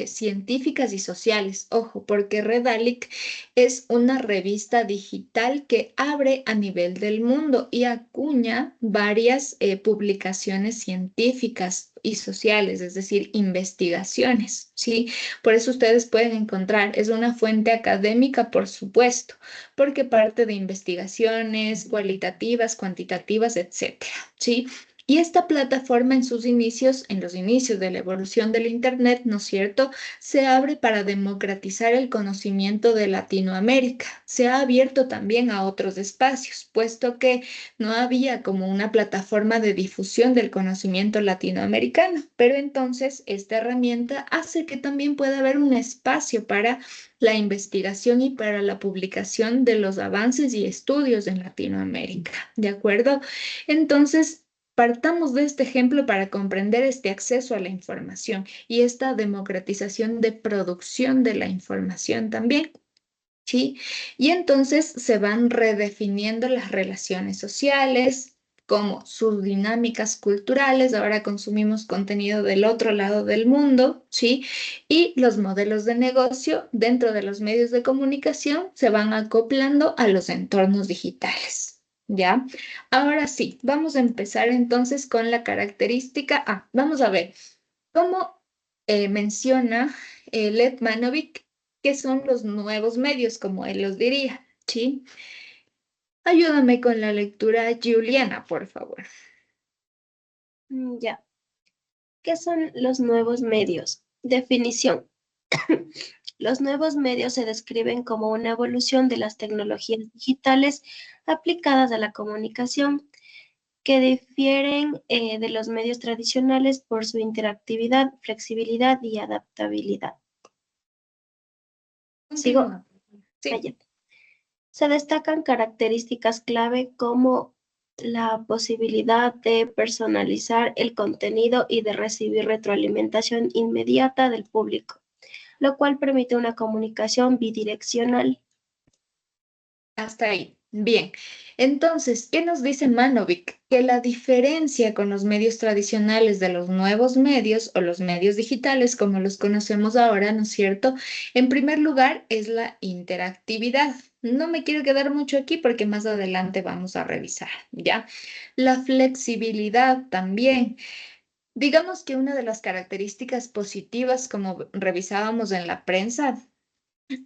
científicas y sociales. Ojo, porque Redalic es una revista digital que abre a nivel del mundo y acuña varias publicaciones científicas y sociales, es decir, investigaciones, ¿sí? Por eso ustedes pueden encontrar, es una fuente académica, por supuesto, porque parte de investigaciones cualitativas, cuantitativas, etcétera, ¿sí? Y esta plataforma en sus inicios, en los inicios de la evolución del Internet, ¿no es cierto?, se abre para democratizar el conocimiento de Latinoamérica. Se ha abierto también a otros espacios, puesto que no había como una plataforma de difusión del conocimiento latinoamericano. Pero entonces esta herramienta hace que también pueda haber un espacio para la investigación y para la publicación de los avances y estudios en Latinoamérica. ¿De acuerdo? Entonces, partamos de este ejemplo para comprender este acceso a la información y esta democratización de producción de la información también, ¿sí? Y entonces se van redefiniendo las relaciones sociales, como sus dinámicas culturales, ahora consumimos contenido del otro lado del mundo, ¿sí? Y los modelos de negocio dentro de los medios de comunicación se van acoplando a los entornos digitales. ¿Ya? Ahora sí, vamos a empezar entonces con la característica. Vamos a ver cómo menciona Letmanovic que son los nuevos medios, como él los diría, ¿sí? Ayúdame con la lectura, Juliana, por favor. Ya. ¿Qué son los nuevos medios? Definición. Los nuevos medios se describen como una evolución de las tecnologías digitales aplicadas a la comunicación, que difieren de los medios tradicionales por su interactividad, flexibilidad y adaptabilidad. ¿Sigo? Continúa. Sí. Allá. Se destacan características clave como la posibilidad de personalizar el contenido y de recibir retroalimentación inmediata del público, lo cual permite una comunicación bidireccional. Hasta ahí. Bien, entonces, ¿qué nos dice Manovic? Que la diferencia con los medios tradicionales de los nuevos medios o los medios digitales, como los conocemos ahora, ¿no es cierto? En primer lugar, es la interactividad. No me quiero quedar mucho aquí porque más adelante vamos a revisar, ¿ya? La flexibilidad también. Digamos que una de las características positivas, como revisábamos en la prensa,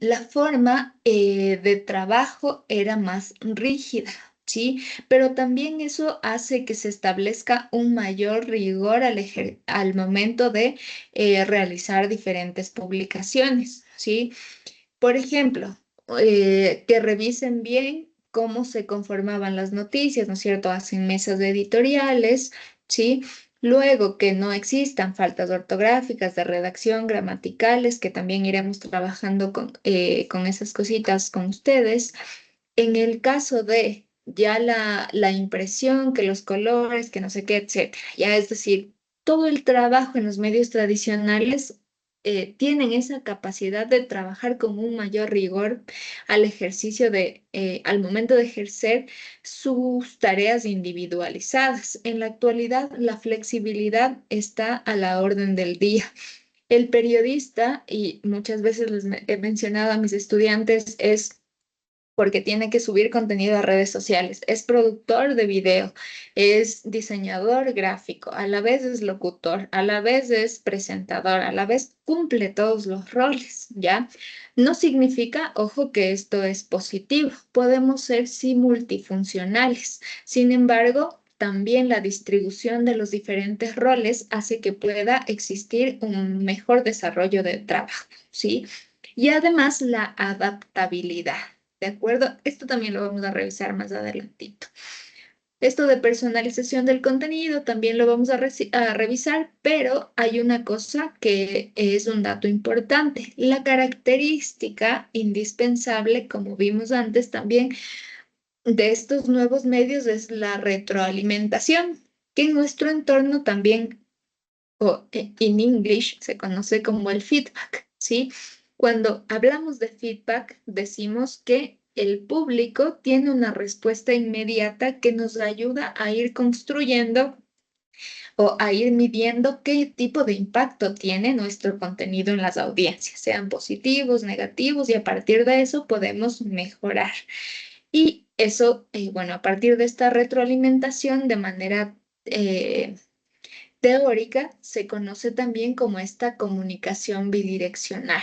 la forma de trabajo era más rígida, ¿sí? Pero también eso hace que se establezca un mayor rigor al momento de realizar diferentes publicaciones, ¿sí? Por ejemplo, que revisen bien cómo se conformaban las noticias, ¿no es cierto? Hacen mesas editoriales, ¿sí? Luego, que no existan faltas ortográficas, de redacción, gramaticales, que también iremos trabajando con esas cositas con ustedes. En el caso de ya la impresión, que los colores, que no sé qué, etcétera, ya es decir, todo el trabajo en los medios tradicionales tienen esa capacidad de trabajar con un mayor rigor al ejercicio al momento de ejercer sus tareas individualizadas. En la actualidad, la flexibilidad está a la orden del día. El periodista, y muchas veces he mencionado a mis estudiantes, es porque tiene que subir contenido a redes sociales. Es productor de video, es diseñador gráfico, a la vez es locutor, a la vez es presentador, a la vez cumple todos los roles, ¿ya? No significa, ojo, que esto es positivo. Podemos ser sí multifuncionales. Sin embargo, también la distribución de los diferentes roles hace que pueda existir un mejor desarrollo de trabajo, ¿sí? Y además la adaptabilidad. ¿De acuerdo? Esto también lo vamos a revisar más adelantito. Esto de personalización del contenido también lo vamos a revisar, pero hay una cosa que es un dato importante. La característica indispensable, como vimos antes también, de estos nuevos medios es la retroalimentación, que en nuestro entorno también, o en English, se conoce como el feedback, ¿sí? Cuando hablamos de feedback, decimos que el público tiene una respuesta inmediata que nos ayuda a ir construyendo o a ir midiendo qué tipo de impacto tiene nuestro contenido en las audiencias, sean positivos, negativos, y a partir de eso podemos mejorar. Y eso, bueno, a partir de esta retroalimentación de manera teórica, se conoce también como esta comunicación bidireccional,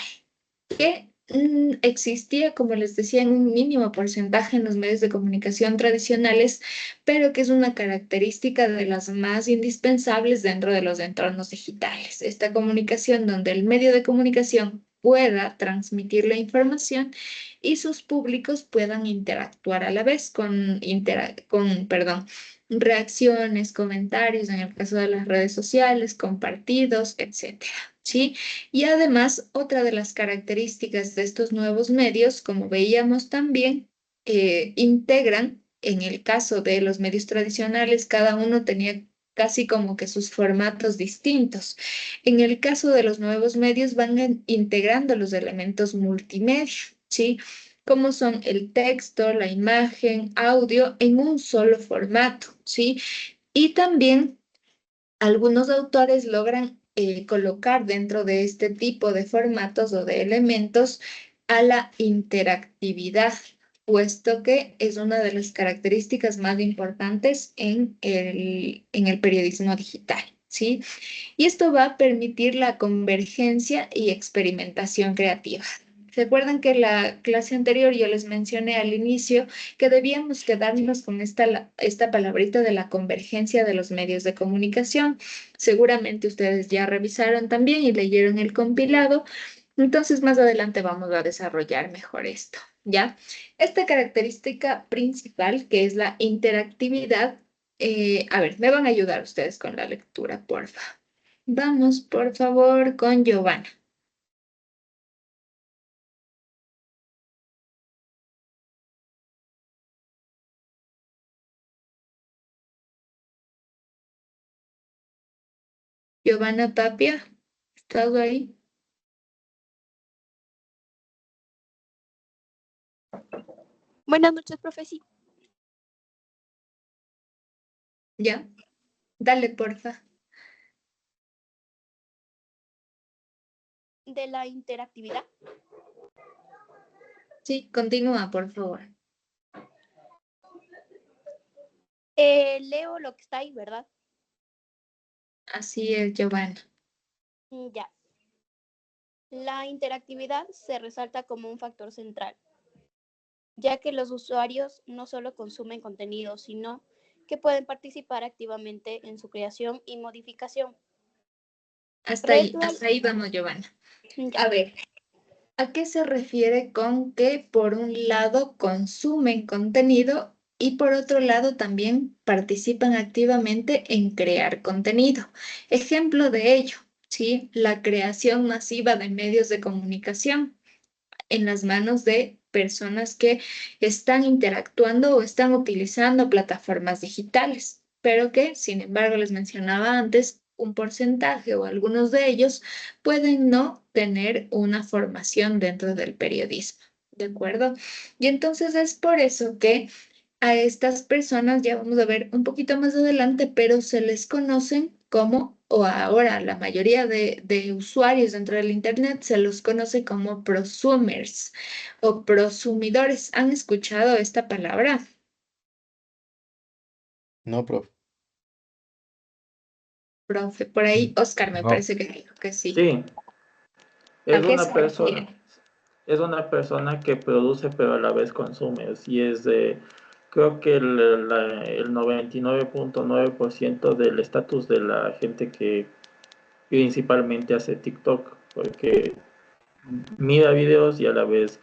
que existía, como les decía, en un mínimo porcentaje en los medios de comunicación tradicionales, pero que es una característica de las más indispensables dentro de los entornos digitales. Esta comunicación donde el medio de comunicación pueda transmitir la información y sus públicos puedan interactuar a la vez perdón, reacciones, comentarios, en el caso de las redes sociales, compartidos, etcétera. ¿Sí? Y además, otra de las características de estos nuevos medios, como veíamos también, integran, en el caso de los medios tradicionales, cada uno tenía casi como que sus formatos distintos. En el caso de los nuevos medios van integrando los elementos multimedia, ¿sí? Como son el texto, la imagen, audio en un solo formato, ¿sí? Y también algunos autores logran colocar dentro de este tipo de formatos o de elementos a la interactividad, puesto que es una de las características más importantes en el periodismo digital, ¿sí? Y esto va a permitir la convergencia y experimentación creativa. ¿Recuerdan que en la clase anterior yo les mencioné al inicio que debíamos quedarnos con esta palabrita de la convergencia de los medios de comunicación? Seguramente ustedes ya revisaron también y leyeron el compilado, entonces más adelante vamos a desarrollar mejor esto, ¿ya? Esta característica principal, que es la interactividad, a ver, me van a ayudar ustedes con la lectura, porfa. Vamos, por favor, con Giovanna. Giovanna Tapia, ¿estás ahí? Buenas noches, profe. Sí. ¿Ya? Dale, porfa. De la interactividad. Sí, continúa, por favor. Leo lo que está ahí, ¿verdad? Así es, Giovanna. Ya. La interactividad se resalta como un factor central, ya que los usuarios no solo consumen contenido, sino que pueden participar activamente en su creación y modificación. Hasta ahí vamos, Giovanna. Ya. A ver, ¿a qué se refiere con que por un lado consumen contenido y por otro lado también participan activamente en crear contenido? Ejemplo de ello, ¿sí? La creación masiva de medios de comunicación en las manos de personas que están interactuando o están utilizando plataformas digitales, pero que, sin embargo, les mencionaba antes, un porcentaje o algunos de ellos pueden no tener una formación dentro del periodismo, ¿de acuerdo? Y entonces es por eso que a estas personas, ya vamos a ver un poquito más adelante, pero se les conocen como, o ahora la mayoría de usuarios dentro del Internet se los conoce como prosumers o prosumidores. ¿Han escuchado esta palabra? No, profe. Profe, por ahí Oscar me No. parece que dijo que sí. Sí, ¿A qué se refiere? es una persona que produce pero a la vez consume. Y es de, creo que el 99.9% del estatus de la gente que principalmente hace TikTok, porque mira videos y a la vez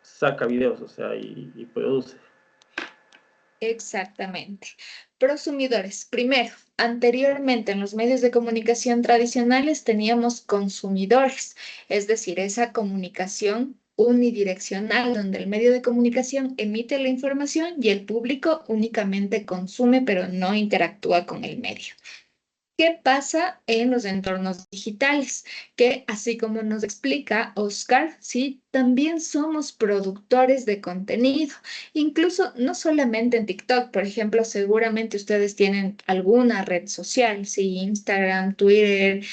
saca videos, o sea, y produce. Exactamente. Prosumidores. Primero, anteriormente en los medios de comunicación tradicionales teníamos consumidores, es decir, esa comunicación unidireccional donde el medio de comunicación emite la información y el público únicamente consume, pero no interactúa con el medio. ¿Qué pasa en los entornos digitales? Que así como nos explica Oscar, sí, también somos productores de contenido, incluso no solamente en TikTok, por ejemplo, seguramente ustedes tienen alguna red social, sí, Instagram, Twitter,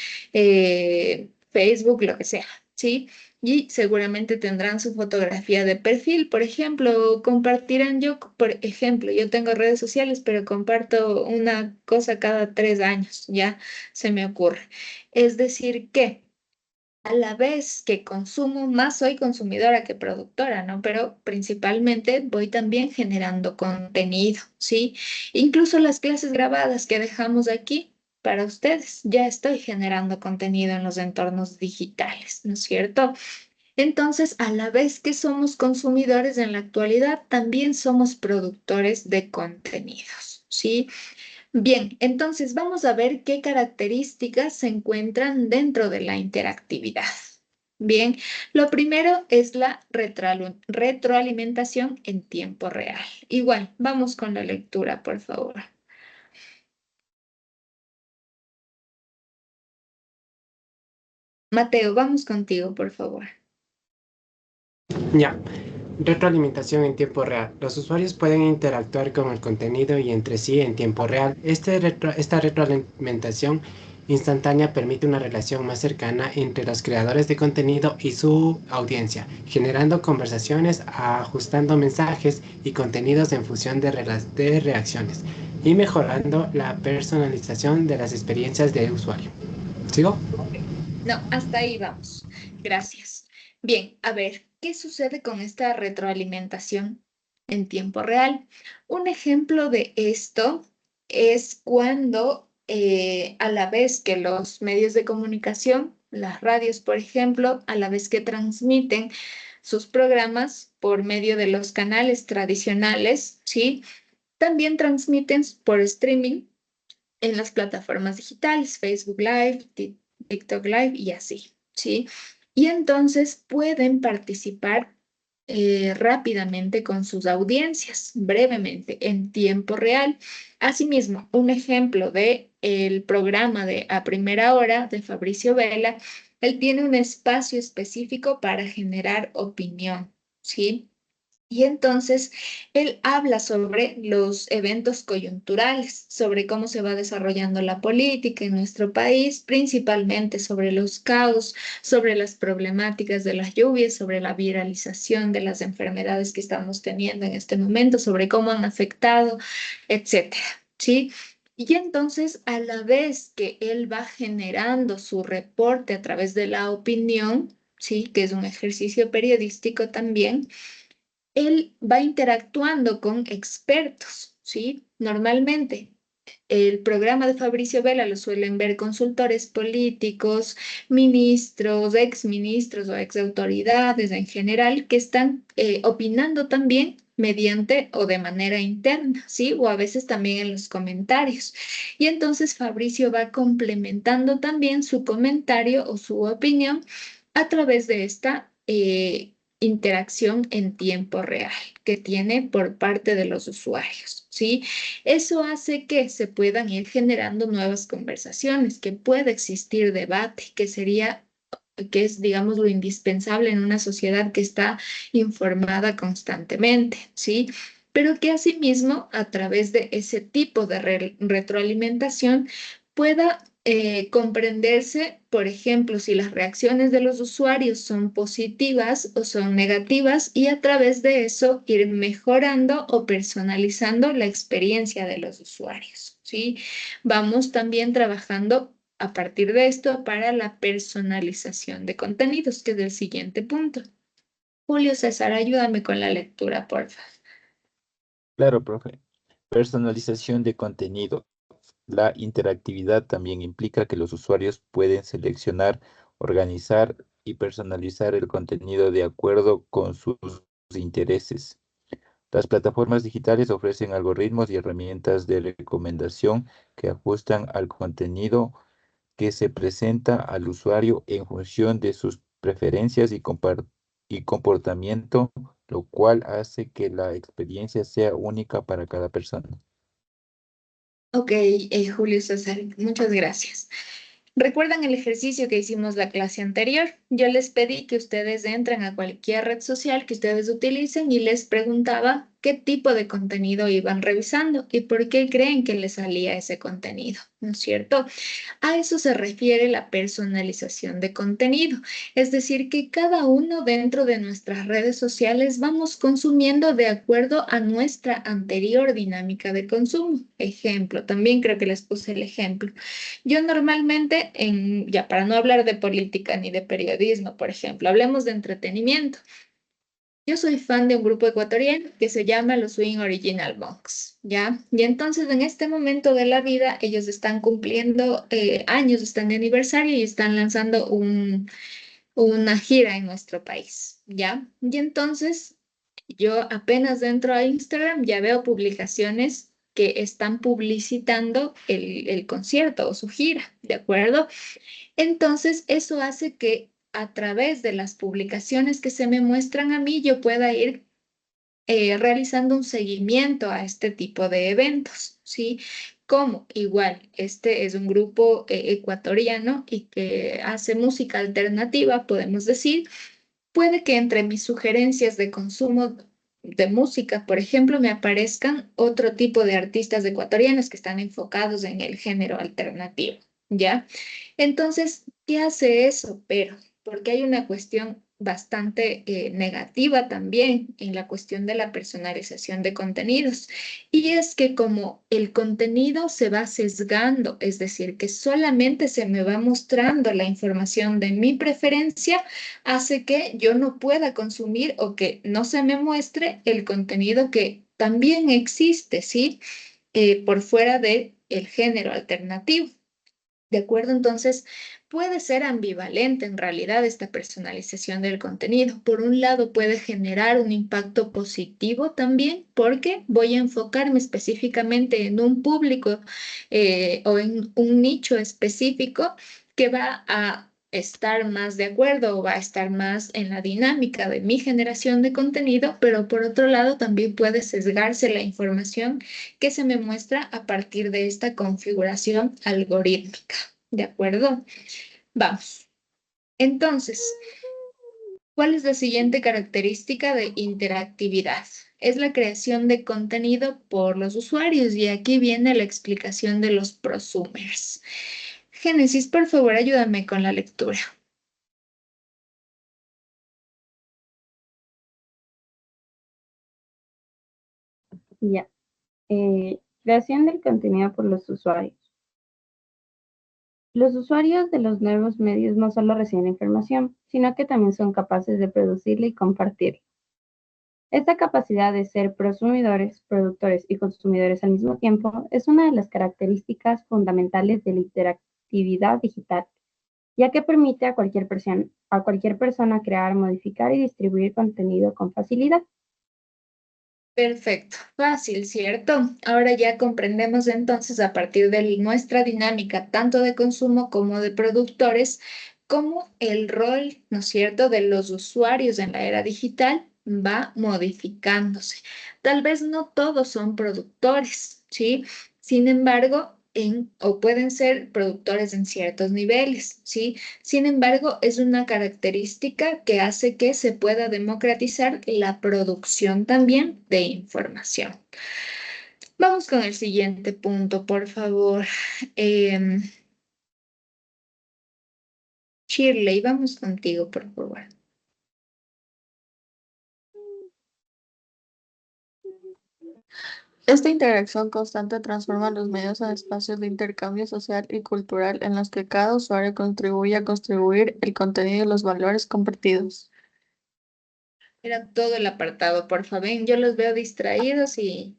Facebook, lo que sea, ¿sí? Y seguramente tendrán su fotografía de perfil, por ejemplo, compartirán por ejemplo, yo tengo redes sociales, pero comparto una cosa cada 3 años, ya se me ocurre. Es decir, que a la vez que consumo, más soy consumidora que productora, ¿no? Pero principalmente voy también generando contenido, ¿sí? Incluso las clases grabadas que dejamos aquí para ustedes, ya estoy generando contenido en los entornos digitales, ¿no es cierto? Entonces, a la vez que somos consumidores en la actualidad, también somos productores de contenidos, ¿sí? Bien, entonces vamos a ver qué características se encuentran dentro de la interactividad. Bien, lo primero es la retroalimentación en tiempo real. Igual, vamos con la lectura, por favor. Mateo, vamos contigo, por favor. Ya. Retroalimentación en tiempo real. Los usuarios pueden interactuar con el contenido y entre sí en tiempo real. Esta retroalimentación instantánea permite una relación más cercana entre los creadores de contenido y su audiencia, generando conversaciones, ajustando mensajes y contenidos en función de reacciones y mejorando la personalización de las experiencias de usuario. ¿Sigo? No, hasta ahí vamos. Gracias. Bien, a ver, ¿qué sucede con esta retroalimentación en tiempo real? Un ejemplo de esto es cuando a la vez que los medios de comunicación, las radios, por ejemplo, a la vez que transmiten sus programas por medio de los canales tradicionales, ¿sí? También transmiten por streaming en las plataformas digitales, Facebook Live, TikTok Live y así, ¿sí? Y entonces pueden participar rápidamente con sus audiencias, brevemente, en tiempo real. Asimismo, un ejemplo de el programa de A Primera Hora de Fabricio Vela, él tiene un espacio específico para generar opinión, ¿sí? Y entonces él habla sobre los eventos coyunturales, sobre cómo se va desarrollando la política en nuestro país, principalmente sobre los caos, sobre las problemáticas de las lluvias, sobre la viralización de las enfermedades que estamos teniendo en este momento, sobre cómo han afectado, etcétera, ¿sí? Y entonces, a la vez que él va generando su reporte a través de la opinión, ¿sí? Que es un ejercicio periodístico también, él va interactuando con expertos, ¿sí? Normalmente el programa de Fabricio Vela lo suelen ver consultores políticos, ministros, exministros o exautoridades en general que están opinando también mediante o de manera interna, ¿sí? O a veces también en los comentarios. Y entonces Fabricio va complementando también su comentario o su opinión a través de esta interacción en tiempo real que tiene por parte de los usuarios, ¿sí? Eso hace que se puedan ir generando nuevas conversaciones, que pueda existir debate, que es, digamos, lo indispensable en una sociedad que está informada constantemente, ¿sí? Pero que asimismo, a través de ese tipo de retroalimentación, pueda comprenderse, por ejemplo, si las reacciones de los usuarios son positivas o son negativas y a través de eso ir mejorando o personalizando la experiencia de los usuarios, ¿sí? Vamos también trabajando a partir de esto para la personalización de contenidos, que es el siguiente punto. Julio César, ayúdame con la lectura, por favor. Claro, profe. Personalización de contenido. La interactividad también implica que los usuarios pueden seleccionar, organizar y personalizar el contenido de acuerdo con sus intereses. Las plataformas digitales ofrecen algoritmos y herramientas de recomendación que ajustan al contenido que se presenta al usuario en función de sus preferencias y comportamiento, lo cual hace que la experiencia sea única para cada persona. Ok, Julio César, muchas gracias. ¿Recuerdan el ejercicio que hicimos la clase anterior? Yo les pedí que ustedes entren a cualquier red social que ustedes utilicen y les preguntaba qué tipo de contenido iban revisando y por qué creen que les salía ese contenido, ¿no es cierto? A eso se refiere la personalización de contenido, es decir, que cada uno dentro de nuestras redes sociales vamos consumiendo de acuerdo a nuestra anterior dinámica de consumo. Ejemplo, también creo que les puse el ejemplo. Yo normalmente, ya para no hablar de política ni de periodismo, por ejemplo, hablemos de entretenimiento. Yo soy fan de un grupo ecuatoriano que se llama los Swing Original Monks, ¿ya? Y entonces en este momento de la vida ellos están cumpliendo años, están de aniversario y están lanzando una gira en nuestro país, ¿ya? Y entonces yo apenas entro a Instagram ya veo publicaciones que están publicitando el concierto o su gira, ¿de acuerdo? Entonces, eso hace que a través de las publicaciones que se me muestran a mí, yo pueda ir realizando un seguimiento a este tipo de eventos, ¿sí? Como igual, este es un grupo ecuatoriano y que hace música alternativa, podemos decir, puede que entre mis sugerencias de consumo de música, por ejemplo, me aparezcan otro tipo de artistas ecuatorianos que están enfocados en el género alternativo, ¿ya? Entonces, ¿qué hace eso? Pero, porque hay una cuestión bastante negativa también en la cuestión de la personalización de contenidos. Y es que como el contenido se va sesgando, es decir, que solamente se me va mostrando la información de mi preferencia, hace que yo no pueda consumir o que no se me muestre el contenido que también existe, ¿sí? Por fuera del género alternativo. ¿De acuerdo? Entonces, puede ser ambivalente en realidad esta personalización del contenido. Por un lado, puede generar un impacto positivo también, porque voy a enfocarme específicamente en un público o en un nicho específico que va a estar más de acuerdo o va a estar más en la dinámica de mi generación de contenido, pero por otro lado también puede sesgarse la información que se me muestra a partir de esta configuración algorítmica. ¿De acuerdo? Vamos. Entonces, ¿Cuál es la siguiente característica de interactividad? Es la creación de contenido por los usuarios y aquí viene la explicación de los prosumers. Génesis, por favor, ayúdame con la lectura. Ya. Creación del contenido por los usuarios. Los usuarios de los nuevos medios no solo reciben información, sino que también son capaces de producirla y compartirla. Esta capacidad de ser prosumidores, productores y consumidores al mismo tiempo es una de las características fundamentales de la interactividad digital, ya que permite a cualquier persona crear, modificar y distribuir contenido con facilidad. Perfecto, fácil, ¿cierto? Ahora ya comprendemos entonces a partir de nuestra dinámica, tanto de consumo como de productores, cómo el rol, ¿no es cierto?, de los usuarios en la era digital va modificándose. Tal vez no todos son productores, ¿sí? Sin embargo, o pueden ser productores en ciertos niveles, ¿sí? Sin embargo, es una característica que hace que se pueda democratizar la producción también de información. Vamos con el siguiente punto, por favor. Shirley, vamos contigo, por favor. Esta interacción constante transforma los medios en espacios de intercambio social y cultural en los que cada usuario contribuye a construir el contenido y los valores compartidos. Era todo el apartado, por favor. Yo los veo distraídos y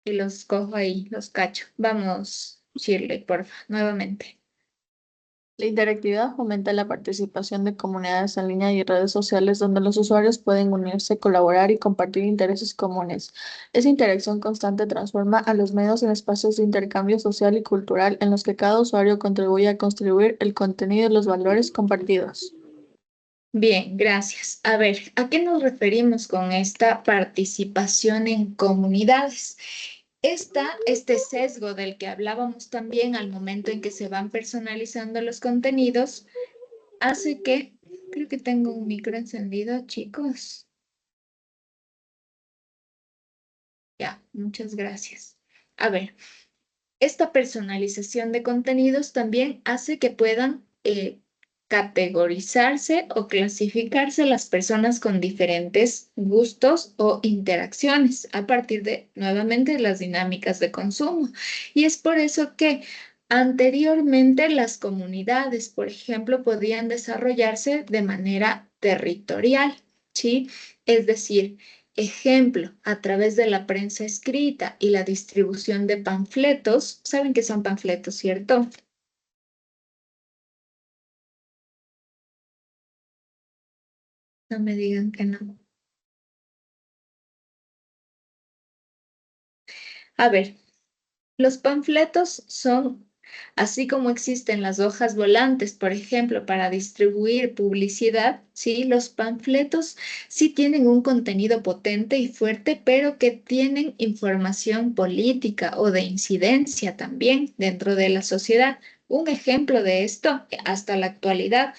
los cojo ahí, los cacho. Vamos, Shirley, porfa, nuevamente. La interactividad fomenta la participación de comunidades en línea y redes sociales donde los usuarios pueden unirse, colaborar y compartir intereses comunes. Esa interacción constante transforma a los medios en espacios de intercambio social y cultural en los que cada usuario contribuye a construir el contenido y los valores compartidos. Bien, gracias. A ver, ¿a qué nos referimos con esta participación en comunidades? Este sesgo del que hablábamos también al momento en que se van personalizando los contenidos, hace que, creo que tengo un micro encendido, chicos. Ya, muchas gracias. A ver, esta personalización de contenidos también hace que puedan categorizarse o clasificarse las personas con diferentes gustos o interacciones a partir de, nuevamente, las dinámicas de consumo. Y es por eso que anteriormente las comunidades, por ejemplo, podían desarrollarse de manera territorial, ¿sí? Es decir, ejemplo, a través de la prensa escrita y la distribución de panfletos. ¿Saben qué son panfletos, cierto? No me digan que no. A ver, los panfletos son, así como existen las hojas volantes, por ejemplo, para distribuir publicidad, ¿sí? Los panfletos sí tienen un contenido potente y fuerte, pero que tienen información política o de incidencia también dentro de la sociedad. Un ejemplo de esto, hasta la actualidad,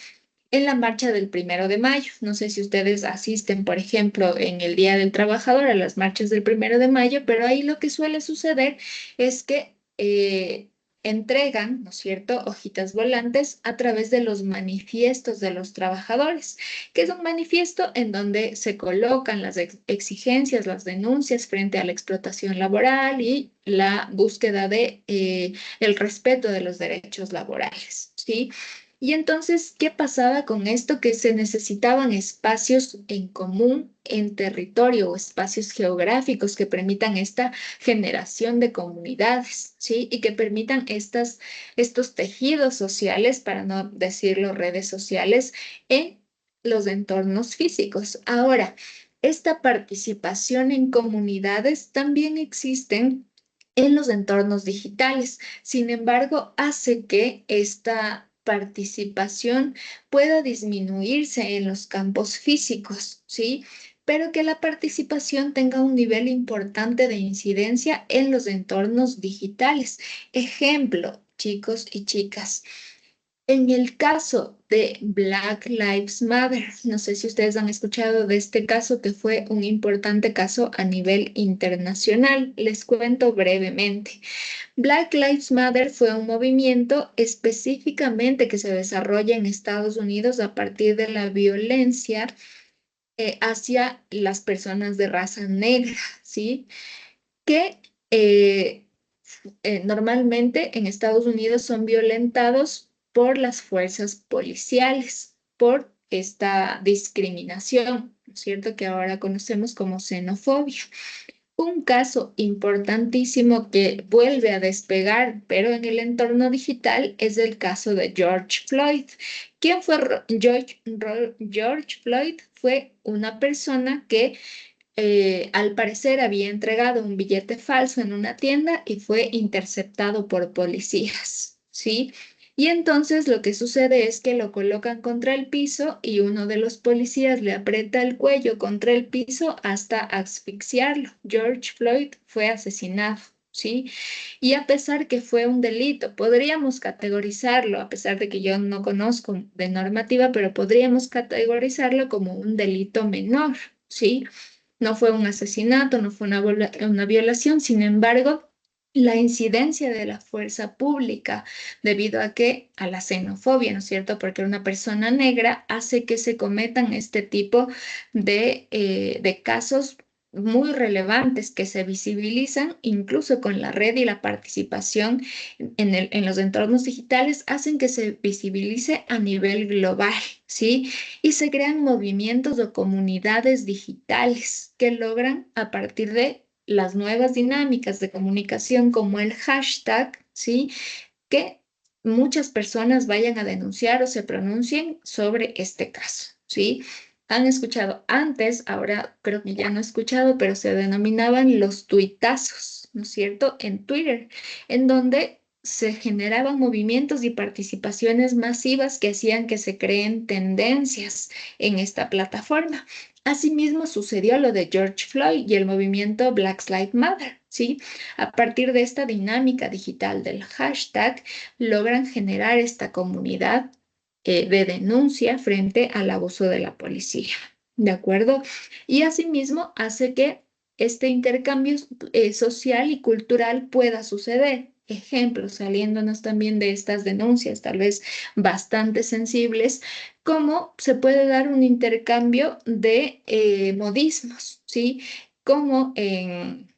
en la marcha del 1 de Mayo. No sé si ustedes asisten, por ejemplo, en el Día del Trabajador a las marchas del 1 de Mayo, pero ahí lo que suele suceder es que entregan, ¿no es cierto?, hojitas volantes a través de los manifiestos de los trabajadores, que es un manifiesto en donde se colocan las exigencias, las denuncias frente a la explotación laboral y la búsqueda de el respeto de los derechos laborales, ¿sí? Y entonces, ¿qué pasaba con esto? Que se necesitaban espacios en común, en territorio o espacios geográficos que permitan esta generación de comunidades, ¿sí? Y que permitan estos tejidos sociales, para no decirlo redes sociales, en los entornos físicos. Ahora, esta participación en comunidades también existen en los entornos digitales. Sin embargo, hace que esta participación pueda disminuirse en los campos físicos, ¿sí? Pero que la participación tenga un nivel importante de incidencia en los entornos digitales. Ejemplo, chicos y chicas, En el caso de Black Lives Matter, no sé si ustedes han escuchado de este caso que fue un importante caso a nivel internacional. Les cuento brevemente. Black Lives Matter fue un movimiento específicamente que se desarrolla en Estados Unidos a partir de la violencia hacia las personas de raza negra, ¿sí? Que normalmente en Estados Unidos son violentados por las fuerzas policiales, por esta discriminación, ¿no es cierto? Que ahora conocemos como xenofobia. Un caso importantísimo que vuelve a despegar, pero en el entorno digital, es el caso de George Floyd. ¿Quién fue George Floyd? Fue una persona que al parecer había entregado un billete falso en una tienda y fue interceptado por policías, ¿sí? Y entonces lo que sucede es que lo colocan contra el piso y uno de los policías le aprieta el cuello contra el piso hasta asfixiarlo. George Floyd fue asesinado, ¿sí? Y a pesar que fue un delito, podríamos categorizarlo, a pesar de que yo no conozco de normativa, pero podríamos categorizarlo como un delito menor, ¿sí? No fue un asesinato, no fue una violación, sin embargo, la incidencia de la fuerza pública debido a la xenofobia, ¿no es cierto? Porque una persona negra hace que se cometan este tipo de casos muy relevantes que se visibilizan incluso con la red y la participación en los entornos digitales, hacen que se visibilice a nivel global, ¿sí? Y se crean movimientos o comunidades digitales que logran a partir de las nuevas dinámicas de comunicación como el hashtag, ¿sí? Que muchas personas vayan a denunciar o se pronuncien sobre este caso, ¿sí? Han escuchado antes, ahora creo que ya no he escuchado, pero se denominaban los tuitazos, ¿no es cierto? En Twitter, en donde se generaban movimientos y participaciones masivas que hacían que se creen tendencias en esta plataforma. Asimismo, sucedió lo de George Floyd y el movimiento Black Lives Matter, ¿sí? A partir de esta dinámica digital del hashtag, logran generar esta comunidad de denuncia frente al abuso de la policía, ¿de acuerdo? Y asimismo hace que este intercambio social y cultural pueda suceder. Ejemplo, saliéndonos también de estas denuncias, tal vez bastante sensibles, cómo se puede dar un intercambio de modismos, ¿sí? Como en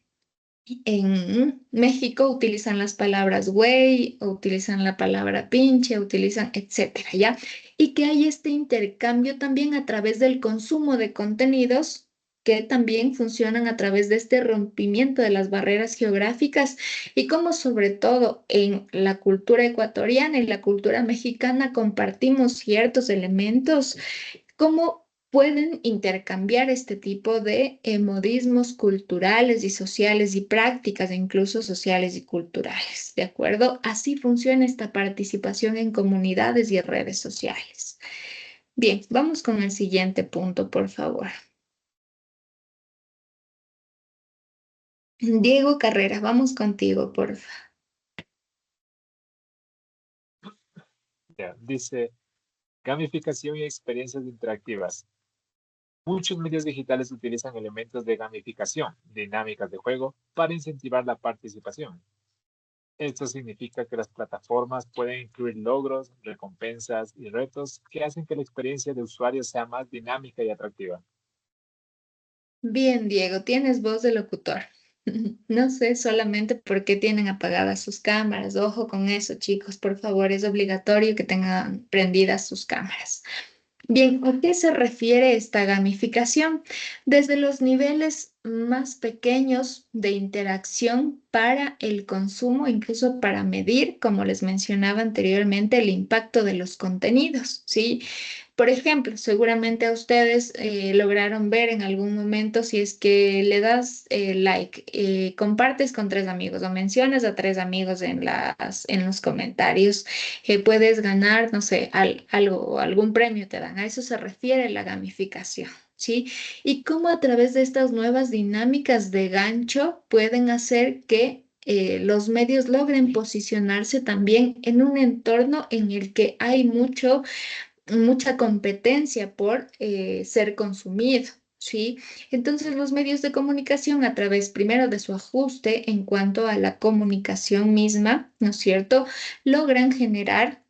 México utilizan las palabras güey, o utilizan la palabra pinche, utilizan etcétera, ¿ya? Y que hay este intercambio también a través del consumo de contenidos que también funcionan a través de este rompimiento de las barreras geográficas y como sobre todo en la cultura ecuatoriana y la cultura mexicana compartimos ciertos elementos, cómo pueden intercambiar este tipo de modismos culturales y sociales y prácticas, incluso sociales y culturales, ¿de acuerdo? Así funciona esta participación en comunidades y en redes sociales. Bien, vamos con el siguiente punto, por favor. Diego Carrera, vamos contigo, por favor. Dice, gamificación y experiencias interactivas. Muchos medios digitales utilizan elementos de gamificación, dinámicas de juego, para incentivar la participación. Esto significa que las plataformas pueden incluir logros, recompensas y retos que hacen que la experiencia de usuario sea más dinámica y atractiva. Bien, Diego, tienes voz de locutor. No sé solamente por qué tienen apagadas sus cámaras. Ojo con eso, chicos, por favor, es obligatorio que tengan prendidas sus cámaras. Bien, ¿a qué se refiere esta gamificación? Desde los niveles más pequeños de interacción para el consumo, incluso para medir, como les mencionaba anteriormente, el impacto de los contenidos, ¿sí? Por ejemplo, seguramente a ustedes lograron ver en algún momento si es que le das like, compartes con 3 amigos o mencionas a 3 amigos en los comentarios, puedes ganar, no sé, algún premio te dan. A eso se refiere la gamificación, ¿sí? Y cómo a través de estas nuevas dinámicas de gancho pueden hacer que los medios logren posicionarse también en un entorno en el que hay mucha competencia por ser consumido. ¿Sí? Entonces los medios de comunicación a través primero de su ajuste en cuanto a la comunicación misma, ¿no es cierto? Logran generar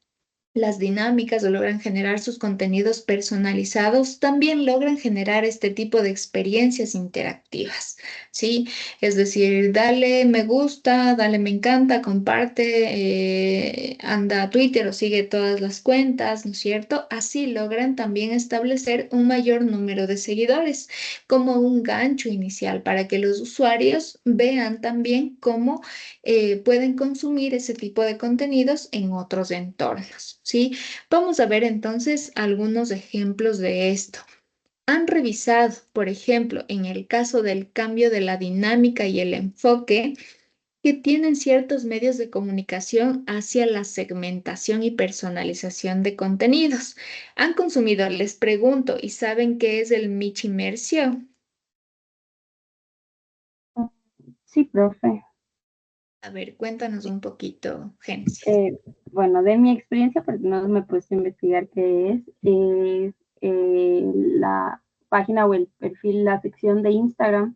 las dinámicas o logran generar sus contenidos personalizados, también logran generar este tipo de experiencias interactivas, ¿sí? Es decir, dale me gusta, dale me encanta, comparte, anda a Twitter o sigue todas las cuentas, ¿no es cierto? Así logran también establecer un mayor número de seguidores como un gancho inicial para que los usuarios vean también cómo pueden consumir ese tipo de contenidos en otros entornos, ¿sí? Vamos a ver entonces algunos ejemplos de esto. Han revisado, por ejemplo, en el caso del cambio de la dinámica y el enfoque que tienen ciertos medios de comunicación hacia la segmentación y personalización de contenidos. ¿Han consumido, les pregunto, y saben qué es el Michimersio? Sí, profe. A ver, cuéntanos un poquito, Génesis. Bueno, de mi experiencia, porque no me puse a investigar qué es la página o el perfil, la sección de Instagram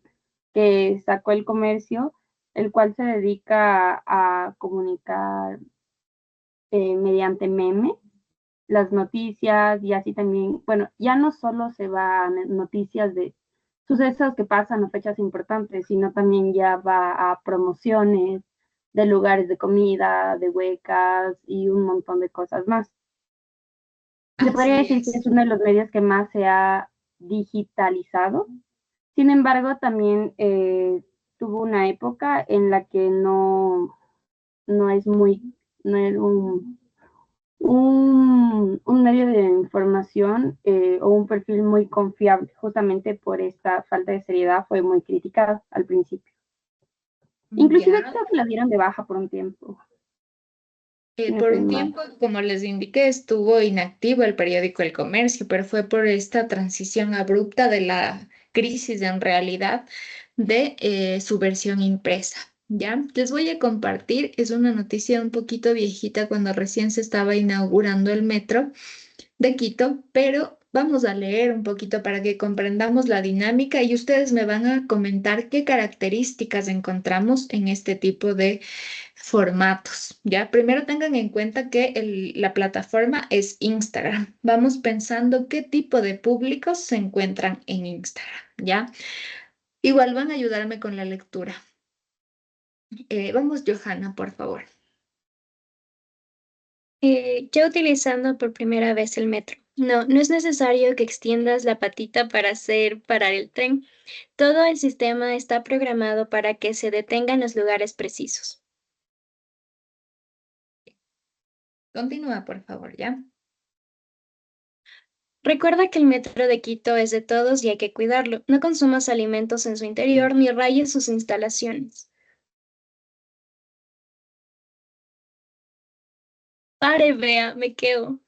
que sacó el comercio, el cual se dedica a comunicar mediante memes las noticias y así también, bueno, ya no solo se va a noticias de sucesos que pasan o fechas importantes, sino también ya va a promociones de lugares de comida, de huecas y un montón de cosas más. Se podría Así decir que es. es uno de los medios que más se ha digitalizado. Sin embargo, también tuvo una época en la que no es muy, no era un medio de información o un perfil muy confiable, justamente por esta falta de seriedad fue muy criticado al principio. Inclusive Ya. creo que la dieron de baja por un tiempo. Si no Por estoy un mal. tiempo, como les indiqué, estuvo inactivo el periódico El Comercio, pero fue por esta transición abrupta de la crisis en realidad de su versión impresa. ¿Ya? Les voy a compartir, es una noticia un poquito viejita cuando recién se estaba inaugurando el metro de Quito, pero vamos a leer un poquito para que comprendamos la dinámica y ustedes me van a comentar qué características encontramos en este tipo de formatos. Ya, primero tengan en cuenta que la plataforma es Instagram. Vamos pensando qué tipo de públicos se encuentran en Instagram. Ya, igual van a ayudarme con la lectura. Vamos, Johanna, por favor. Ya utilizando por primera vez el metro. No es necesario que extiendas la patita para hacer parar el tren. Todo el sistema está programado para que se detenga en los lugares precisos. Continúa, por favor, ¿ya? Recuerda que el metro de Quito es de todos y hay que cuidarlo. No consumas alimentos en su interior ni rayes sus instalaciones. Pare, vea, me quedo.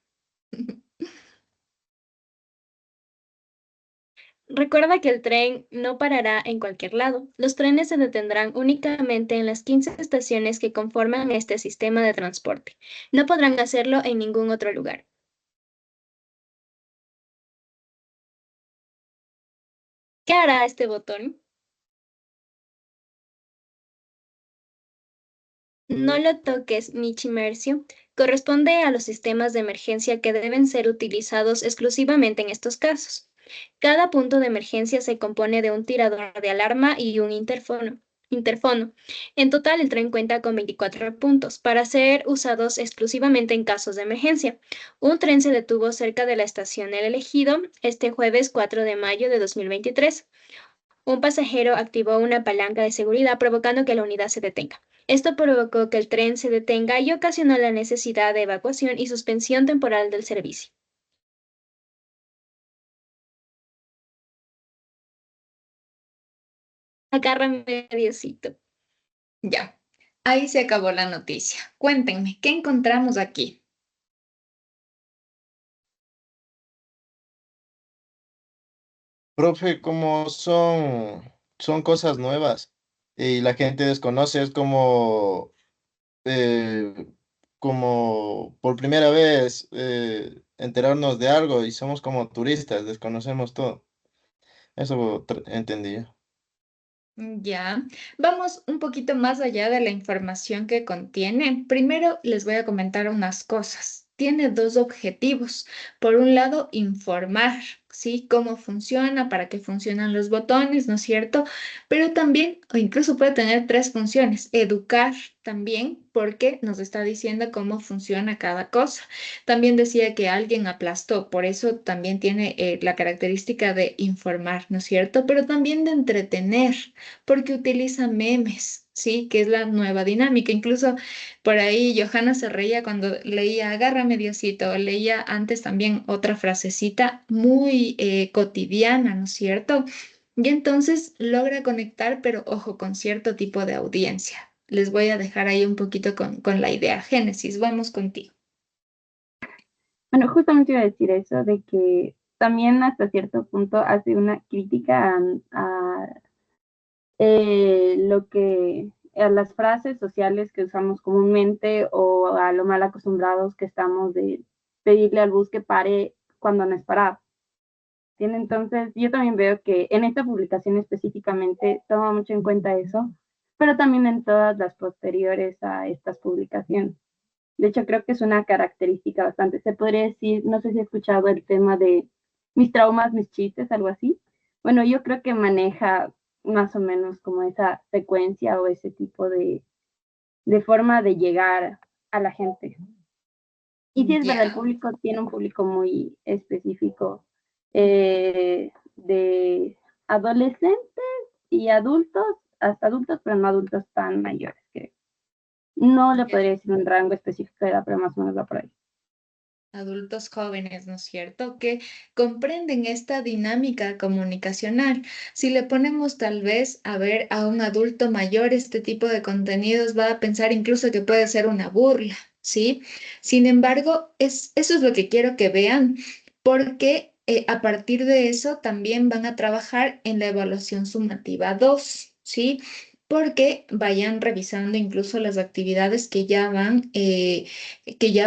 Recuerda que el tren no parará en cualquier lado. Los trenes se detendrán únicamente en las 15 estaciones que conforman este sistema de transporte. No podrán hacerlo en ningún otro lugar. ¿Qué hará este botón? No lo toques, Michimersio. Corresponde a los sistemas de emergencia que deben ser utilizados exclusivamente en estos casos. Cada punto de emergencia se compone de un tirador de alarma y un interfono. En total, el tren cuenta con 24 puntos para ser usados exclusivamente en casos de emergencia. Un tren se detuvo cerca de la estación El Elegido este jueves 4 de mayo de 2023. Un pasajero activó una palanca de seguridad provocando que la unidad se detenga. Esto provocó que el tren se detenga y ocasionó la necesidad de evacuación y suspensión temporal del servicio. Agárrame, Diosito. Ya. Ahí se acabó la noticia. Cuéntenme, ¿qué encontramos aquí? Profe, como son cosas nuevas, y la gente desconoce, es como por primera vez enterarnos de algo y somos como turistas, desconocemos todo. Eso entendí yo. Ya, vamos un poquito más allá de la información que contiene. Primero les voy a comentar unas cosas. Tiene dos objetivos. Por un lado, informar, ¿sí? Cómo funciona, para qué funcionan los botones, ¿no es cierto? Pero también, o incluso puede tener tres funciones. Educar también, porque nos está diciendo cómo funciona cada cosa. También decía que alguien aplastó, por eso también tiene la característica de informar, ¿no es cierto? Pero también de entretener porque utiliza memes, ¿sí? Que es la nueva dinámica. Incluso por ahí Johanna se reía cuando leía Agárrame Diosito, leía antes también otra frasecita muy cotidiana, ¿no es cierto? Y entonces logra conectar, pero ojo, con cierto tipo de audiencia. Les voy a dejar ahí un poquito con la idea. Génesis, vamos contigo. Bueno, justamente iba a decir eso, de que también hasta cierto punto hace una crítica a las frases sociales que usamos comúnmente o a lo mal acostumbrados que estamos de pedirle al bus que pare cuando no es parado. ¿Entiende? Entonces, yo también veo que en esta publicación específicamente toma mucho en cuenta eso, pero también en todas las posteriores a estas publicaciones. De hecho, creo que es una característica bastante, se podría decir, no sé si he escuchado el tema de mis traumas, mis chistes, algo así. Bueno, yo creo que maneja más o menos como esa secuencia o ese tipo de forma de llegar a la gente. Y sí es verdad, el público tiene un público muy específico de adolescentes y adultos, hasta adultos, pero no adultos tan mayores, que no le podría decir un rango específico de edad, pero más o menos va por ahí. Adultos jóvenes, ¿no es cierto? Que comprenden esta dinámica comunicacional. Si le ponemos tal vez a ver a un adulto mayor este tipo de contenidos, va a pensar incluso que puede ser una burla, ¿sí? Sin embargo, eso es lo que quiero que vean, porque a partir de eso también van a trabajar en la evaluación sumativa 2, ¿sí? Porque vayan revisando incluso las actividades que ya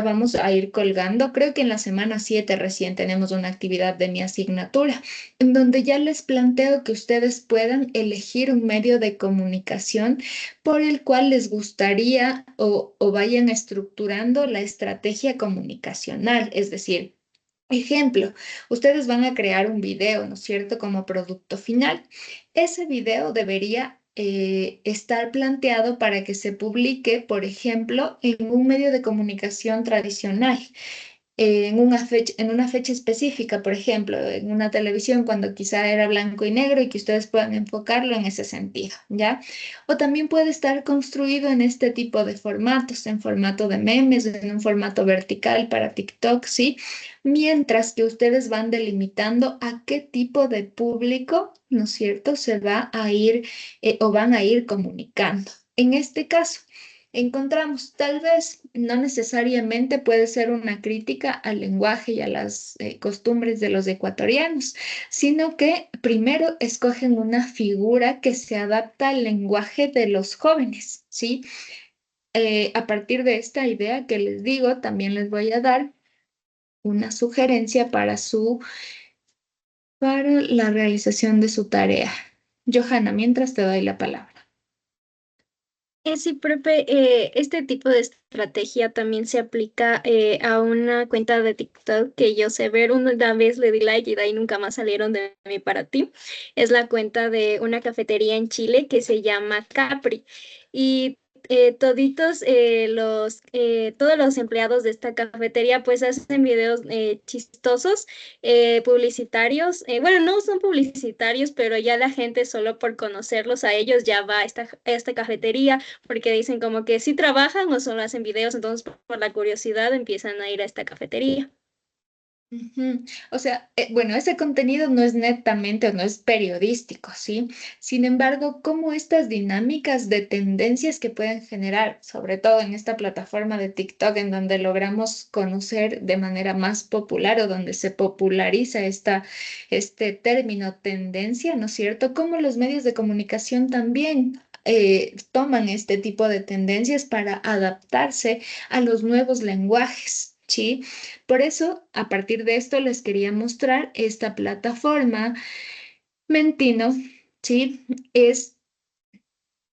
vamos a ir colgando. Creo que en la semana 7 recién tenemos una actividad de mi asignatura, en donde ya les planteo que ustedes puedan elegir un medio de comunicación por el cual les gustaría o vayan estructurando la estrategia comunicacional. Es decir, ejemplo, ustedes van a crear un video, ¿no es cierto?, como producto final. Ese video debería estar planteado para que se publique, por ejemplo, en un medio de comunicación tradicional en una fecha específica, por ejemplo, en una televisión cuando quizá era blanco y negro y que ustedes puedan enfocarlo en ese sentido, ¿ya? O también puede estar construido en este tipo de formatos, en formato de memes, en un formato vertical para TikTok, ¿sí? Mientras que ustedes van delimitando a qué tipo de público, ¿no es cierto?, se va a ir o van a ir comunicando. En este caso, encontramos, tal vez no necesariamente puede ser una crítica al lenguaje y a las costumbres de los ecuatorianos, sino que primero escogen una figura que se adapta al lenguaje de los jóvenes, ¿sí? A partir de esta idea que les digo, también les voy a dar una sugerencia para la realización de su tarea. Johanna, mientras te doy la palabra. Sí, profe, este tipo de estrategia también se aplica a una cuenta de TikTok que yo sé ver. Una vez le di like y de ahí nunca más salieron de mí para ti. Es la cuenta de una cafetería en Chile que se llama Capri. Y todos los empleados de esta cafetería pues hacen videos chistosos, publicitarios. Bueno, no son publicitarios, pero ya la gente solo por conocerlos a ellos ya va a esta cafetería porque dicen como que sí trabajan o solo hacen videos, entonces por la curiosidad empiezan a ir a esta cafetería. Ujú. O sea, bueno, ese contenido no es netamente o no es periodístico, ¿sí? Sin embargo, como estas dinámicas de tendencias que pueden generar, sobre todo en esta plataforma de TikTok, en donde logramos conocer de manera más popular o donde se populariza este término tendencia, ¿no es cierto? Como los medios de comunicación también toman este tipo de tendencias para adaptarse a los nuevos lenguajes, ¿sí? Por eso, a partir de esto, les quería mostrar esta plataforma. Mentino, ¿sí? Es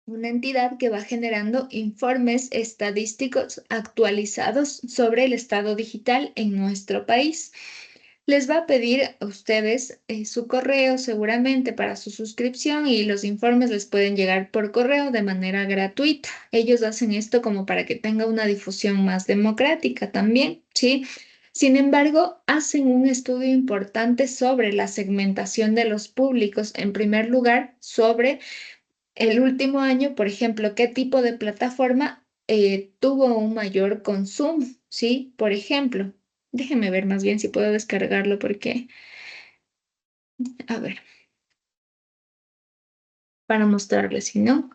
una entidad que va generando informes estadísticos actualizados sobre el estado digital en nuestro país. Les va a pedir a ustedes su correo seguramente para su suscripción y los informes les pueden llegar por correo de manera gratuita. Ellos hacen esto como para que tenga una difusión más democrática también, ¿sí? Sin embargo, hacen un estudio importante sobre la segmentación de los públicos. En primer lugar, sobre el último año, por ejemplo, qué tipo de plataforma tuvo un mayor consumo, ¿sí? Por ejemplo, déjenme ver más bien si puedo descargarlo porque, a ver, para mostrarles, si no,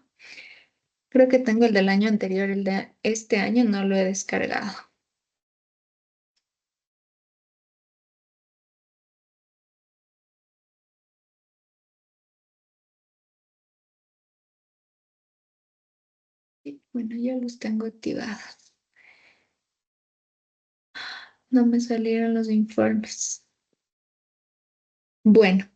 creo que tengo el del año anterior, el de este año no lo he descargado. Bueno, ya los tengo activados. No me salieron los informes. Bueno,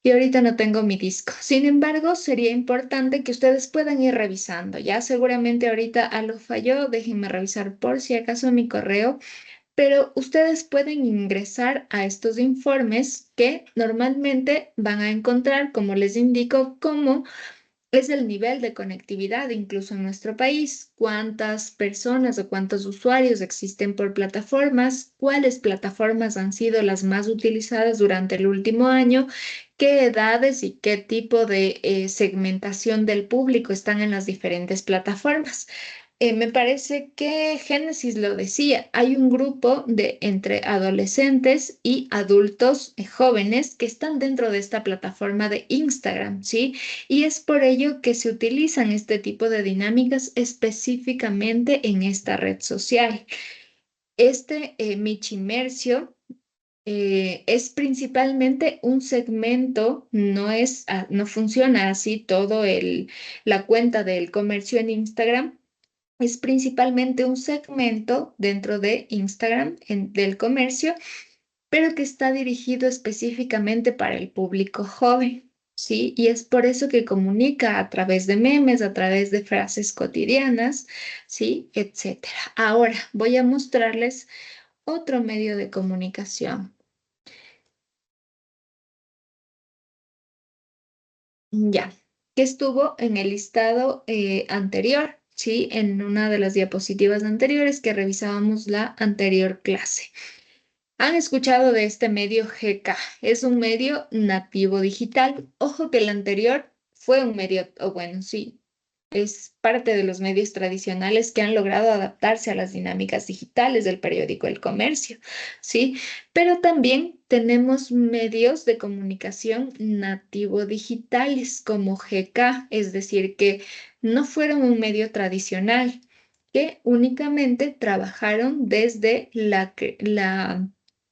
y ahorita no tengo mi disco. Sin embargo, sería importante que ustedes puedan ir revisando. Ya seguramente ahorita algo falló. Déjenme revisar por si acaso mi correo. Pero ustedes pueden ingresar a estos informes que normalmente van a encontrar, como les indico, como es el nivel de conectividad incluso en nuestro país, cuántas personas o cuántos usuarios existen por plataformas, cuáles plataformas han sido las más utilizadas durante el último año, qué edades y qué tipo de segmentación del público están en las diferentes plataformas. Me parece que Génesis lo decía, hay un grupo de entre adolescentes y adultos jóvenes que están dentro de esta plataforma de Instagram, ¿sí? Y es por ello que se utilizan este tipo de dinámicas específicamente en esta red social. Este Michimercio es principalmente un segmento, no funciona así todo la cuenta del comercio en Instagram. Es principalmente un segmento dentro de Instagram del comercio, pero que está dirigido específicamente para el público joven, ¿sí? Y es por eso que comunica a través de memes, a través de frases cotidianas, ¿sí? Etcétera. Ahora voy a mostrarles otro medio de comunicación. Ya, que estuvo en el listado anterior, ¿sí? En una de las diapositivas anteriores que revisábamos la anterior clase. ¿Han escuchado de este medio GK? Es un medio nativo digital. Ojo que el anterior fue un medio, o bueno, sí, es parte de los medios tradicionales que han logrado adaptarse a las dinámicas digitales del periódico El Comercio, ¿sí? Pero también tenemos medios de comunicación nativo digitales como GK, es decir, que no fueron un medio tradicional, que únicamente trabajaron desde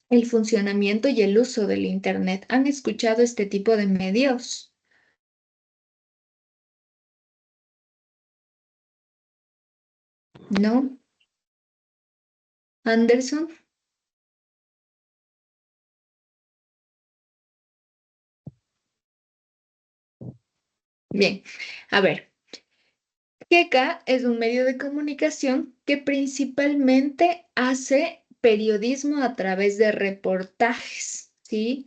el funcionamiento y el uso del Internet. ¿Han escuchado este tipo de medios? ¿No? Anderson. Bien, a ver. GK es un medio de comunicación que principalmente hace periodismo a través de reportajes, ¿sí?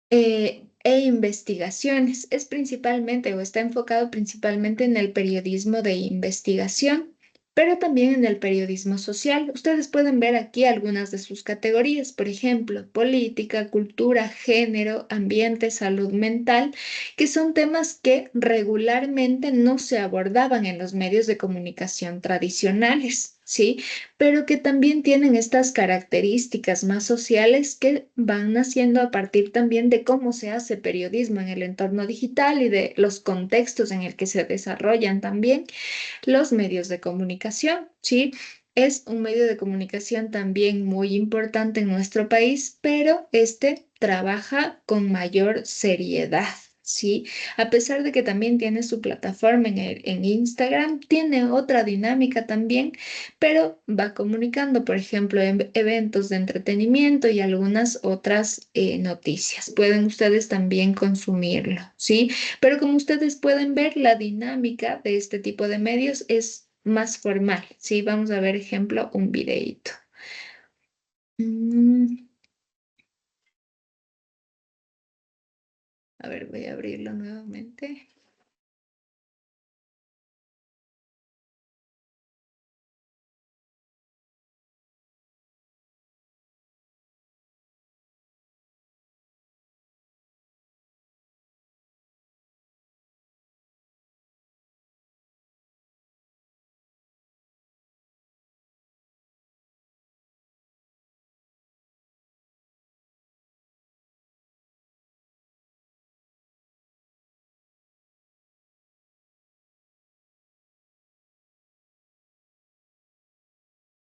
E investigaciones. Es principalmente o está enfocado principalmente en el periodismo de investigación, pero también en el periodismo social. Ustedes pueden ver aquí algunas de sus categorías, por ejemplo, política, cultura, género, ambiente, salud mental, que son temas que regularmente no se abordaban en los medios de comunicación tradicionales, ¿sí? Pero que también tienen estas características más sociales que van naciendo a partir también de cómo se hace periodismo en el entorno digital y de los contextos en el que se desarrollan también los medios de comunicación, ¿sí? Es un medio de comunicación también muy importante en nuestro país, pero este trabaja con mayor seriedad, ¿sí? A pesar de que también tiene su plataforma en Instagram, tiene otra dinámica también, pero va comunicando, por ejemplo, en eventos de entretenimiento y algunas otras noticias. Pueden ustedes también consumirlo, ¿sí? Pero como ustedes pueden ver, la dinámica de este tipo de medios es más formal, ¿sí? Vamos a ver, ejemplo, un videíto. A ver, voy a abrirlo nuevamente.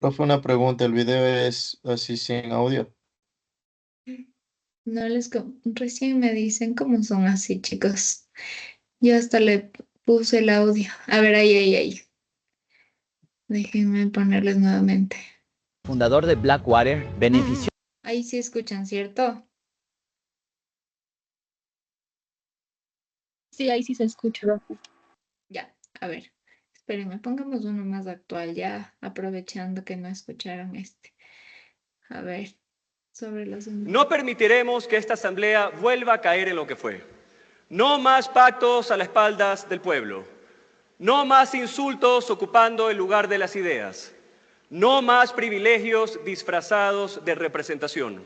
Profe, una pregunta, ¿el video es así sin audio? No les... Recién me dicen cómo son así, chicos. Yo hasta le puse el audio. A ver, ahí. Déjenme ponerles nuevamente. Fundador de Blackwater, benefició. Ahí sí escuchan, ¿cierto? Sí, ahí sí se escucha. Ya, a ver. Espérenme, pongamos uno más actual, ya aprovechando que no escucharon este. A ver, sobre los... No permitiremos que esta asamblea vuelva a caer en lo que fue. No más pactos a las espaldas del pueblo. No más insultos ocupando el lugar de las ideas. No más privilegios disfrazados de representación.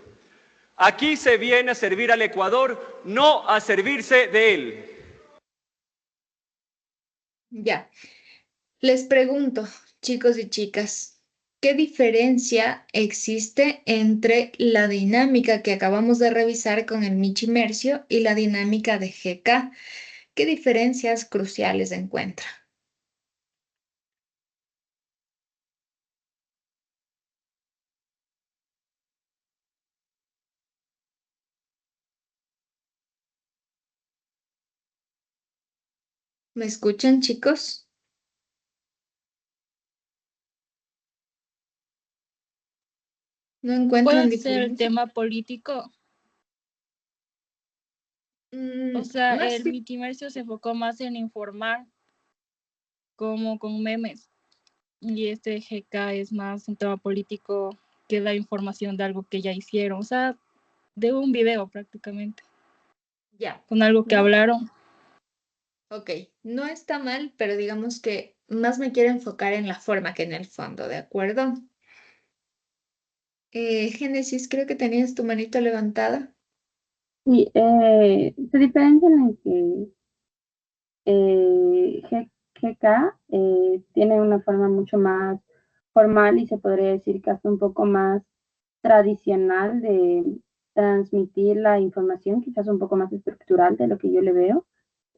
Aquí se viene a servir al Ecuador, no a servirse de él. Ya. Les pregunto, chicos y chicas, ¿qué diferencia existe entre la dinámica que acabamos de revisar con el Michimercio y la dinámica de GK? ¿Qué diferencias cruciales encuentra? ¿Me escuchan, chicos? ¿No encuentran ¿Puede ser el diferencia? tema político? O sea, más el que... Michimercio se enfocó más en informar, como con memes. Y este GK es más un tema político que da información de algo que ya hicieron. O sea, de un video prácticamente. Ya. Con algo que ¿No? hablaron. Ok, no está mal, pero digamos que más me quiero enfocar en la forma que en el fondo, ¿de acuerdo? Génesis, creo que tenías tu manito levantada. Sí, se diferencian en que GK tiene una forma mucho más formal y se podría decir que hasta un poco más tradicional de transmitir la información, quizás un poco más estructural de lo que yo le veo.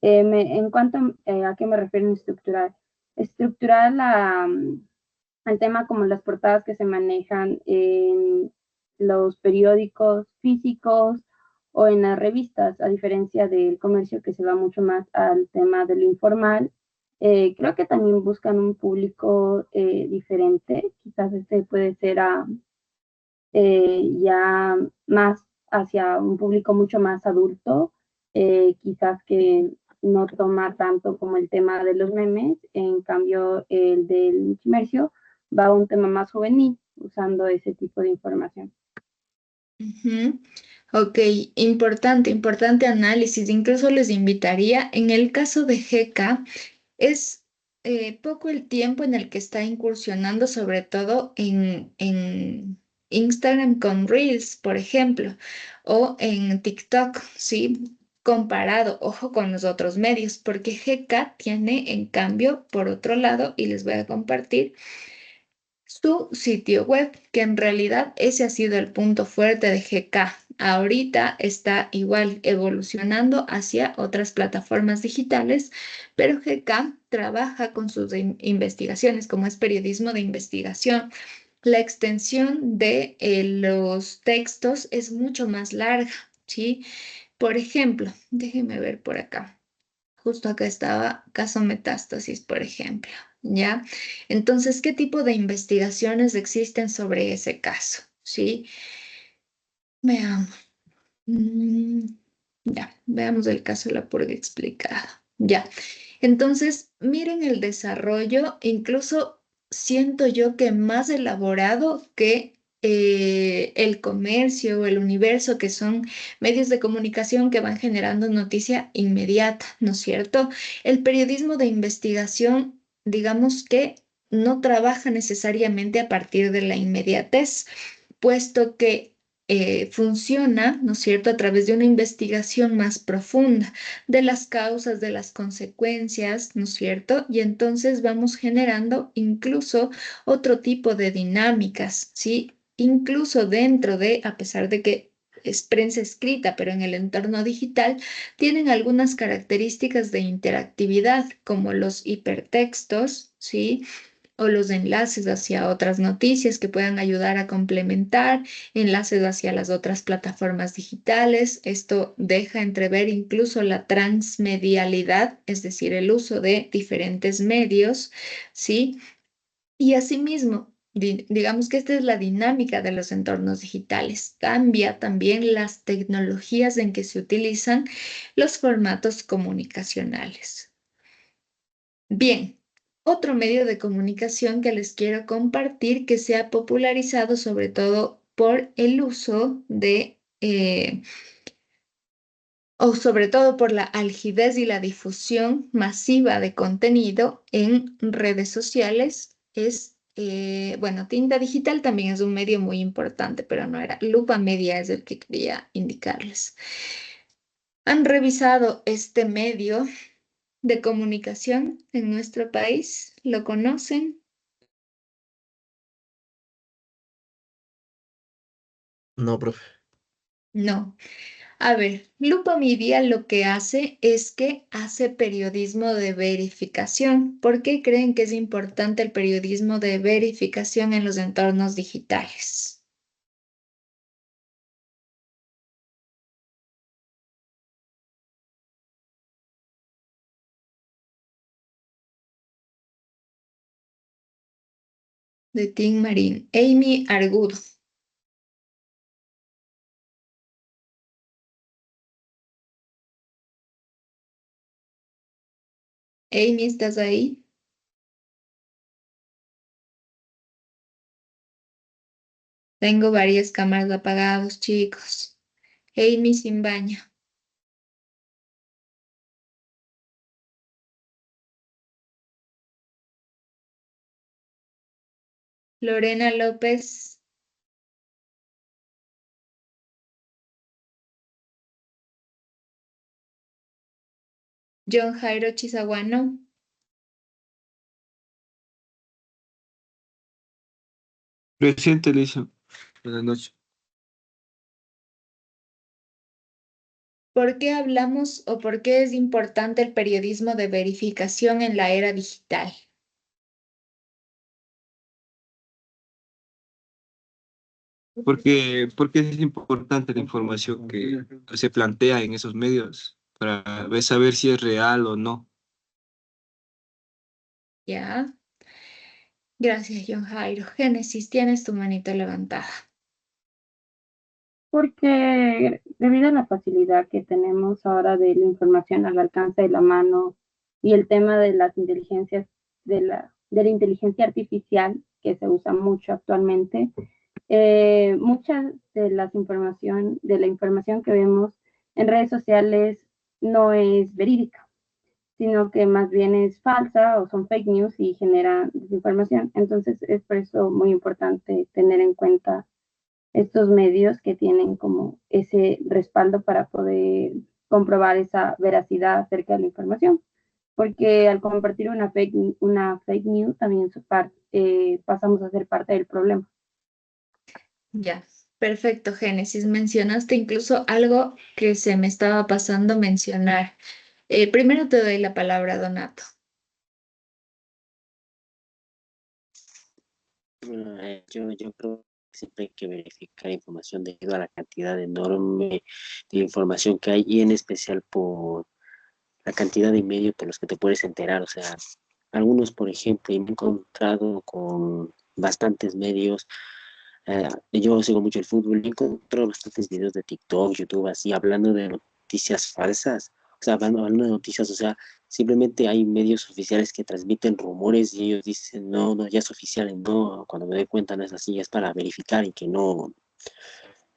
En cuanto a qué me refiero en estructural, estructural al tema como las portadas que se manejan en los periódicos físicos o en las revistas, a diferencia del comercio que se va mucho más al tema de lo informal. Creo que también buscan un público diferente, quizás este puede ser ya más hacia un público mucho más adulto, quizás que no toma tanto como el tema de los memes, en cambio el del comercio va a un tema más juvenil usando ese tipo de información. Ok, importante análisis. Incluso les invitaría, en el caso de GK, es poco el tiempo en el que está incursionando, sobre todo en Instagram con Reels, por ejemplo, o en TikTok, ¿sí? Comparado, ojo, con los otros medios, porque GK tiene, en cambio, por otro lado, y les voy a compartir, su sitio web, que en realidad ese ha sido el punto fuerte de GK. Ahorita está igual evolucionando hacia otras plataformas digitales, pero GK trabaja con sus investigaciones, como es periodismo de investigación. La extensión de los textos es mucho más larga, ¿sí? Por ejemplo, déjenme ver por acá. Justo acá estaba caso metástasis, por ejemplo, ¿ya? Entonces, ¿qué tipo de investigaciones existen sobre ese caso? ¿Sí? Veamos. Ya, veamos el caso de la purga explicada. Ya. Entonces, miren el desarrollo, incluso siento yo que más elaborado que el comercio o el universo, que son medios de comunicación que van generando noticia inmediata, ¿no es cierto? El periodismo de investigación, digamos que no trabaja necesariamente a partir de la inmediatez, puesto que funciona, ¿no es cierto?, a través de una investigación más profunda de las causas, de las consecuencias, ¿no es cierto? Y entonces vamos generando incluso otro tipo de dinámicas, ¿sí? Incluso dentro de, a pesar de que es prensa escrita, pero en el entorno digital, tienen algunas características de interactividad, como los hipertextos, ¿sí? O los enlaces hacia otras noticias que puedan ayudar a complementar, enlaces hacia las otras plataformas digitales. Esto deja entrever incluso la transmedialidad, es decir, el uso de diferentes medios, ¿sí? Y asimismo, digamos que esta es la dinámica de los entornos digitales. Cambia también las tecnologías en que se utilizan los formatos comunicacionales. Bien, otro medio de comunicación que les quiero compartir que se ha popularizado sobre todo por el uso de, o sobre todo por la algidez y la difusión masiva de contenido en redes sociales, es, bueno, Tinta Digital también es un medio muy importante, pero no era. Lupa Media es el que quería indicarles. ¿Han revisado este medio de comunicación en nuestro país? ¿Lo conocen? No, profe. No. A ver, Lupa Media lo que hace es que hace periodismo de verificación. ¿Por qué creen que es importante el periodismo de verificación en los entornos digitales? De Tim Marín. Amy Argudo. Amy, ¿estás ahí? Tengo varias cámaras apagadas, chicos. Amy sin baño. Lorena López. John Jairo Chizaguano. Presente, Lisa. Buenas noches. ¿Por qué hablamos o por qué es importante el periodismo de verificación en la era digital? Porque es importante la información que se plantea en esos medios para saber si es real o no. Ya. Gracias, John Jairo. Génesis, tienes tu manito levantada. Porque debido a la facilidad que tenemos ahora de la información al alcance de la mano y el tema de las inteligencias, de la inteligencia artificial que se usa mucho actualmente, mucha de la información que vemos en redes sociales no es verídica, sino que más bien es falsa o son fake news y genera desinformación. Entonces es por eso muy importante tener en cuenta estos medios que tienen como ese respaldo para poder comprobar esa veracidad acerca de la información. Porque al compartir una fake news también pasamos a ser parte del problema. Ya, perfecto, Génesis. Mencionaste incluso algo que se me estaba pasando mencionar. Primero te doy la palabra, Donato. Yo creo siempre hay que verificar información debido a la cantidad enorme de información que hay y en especial por la cantidad de medios por los que te puedes enterar. O sea, algunos, por ejemplo, me he encontrado con bastantes medios. Yo sigo mucho el fútbol y encuentro bastantes videos de TikTok, YouTube, así, hablando de noticias falsas. O sea, hablando de noticias, o sea, simplemente hay medios oficiales que transmiten rumores y ellos dicen, no, no, ya es oficial, y no, cuando me doy cuenta no es así, es para verificar y que no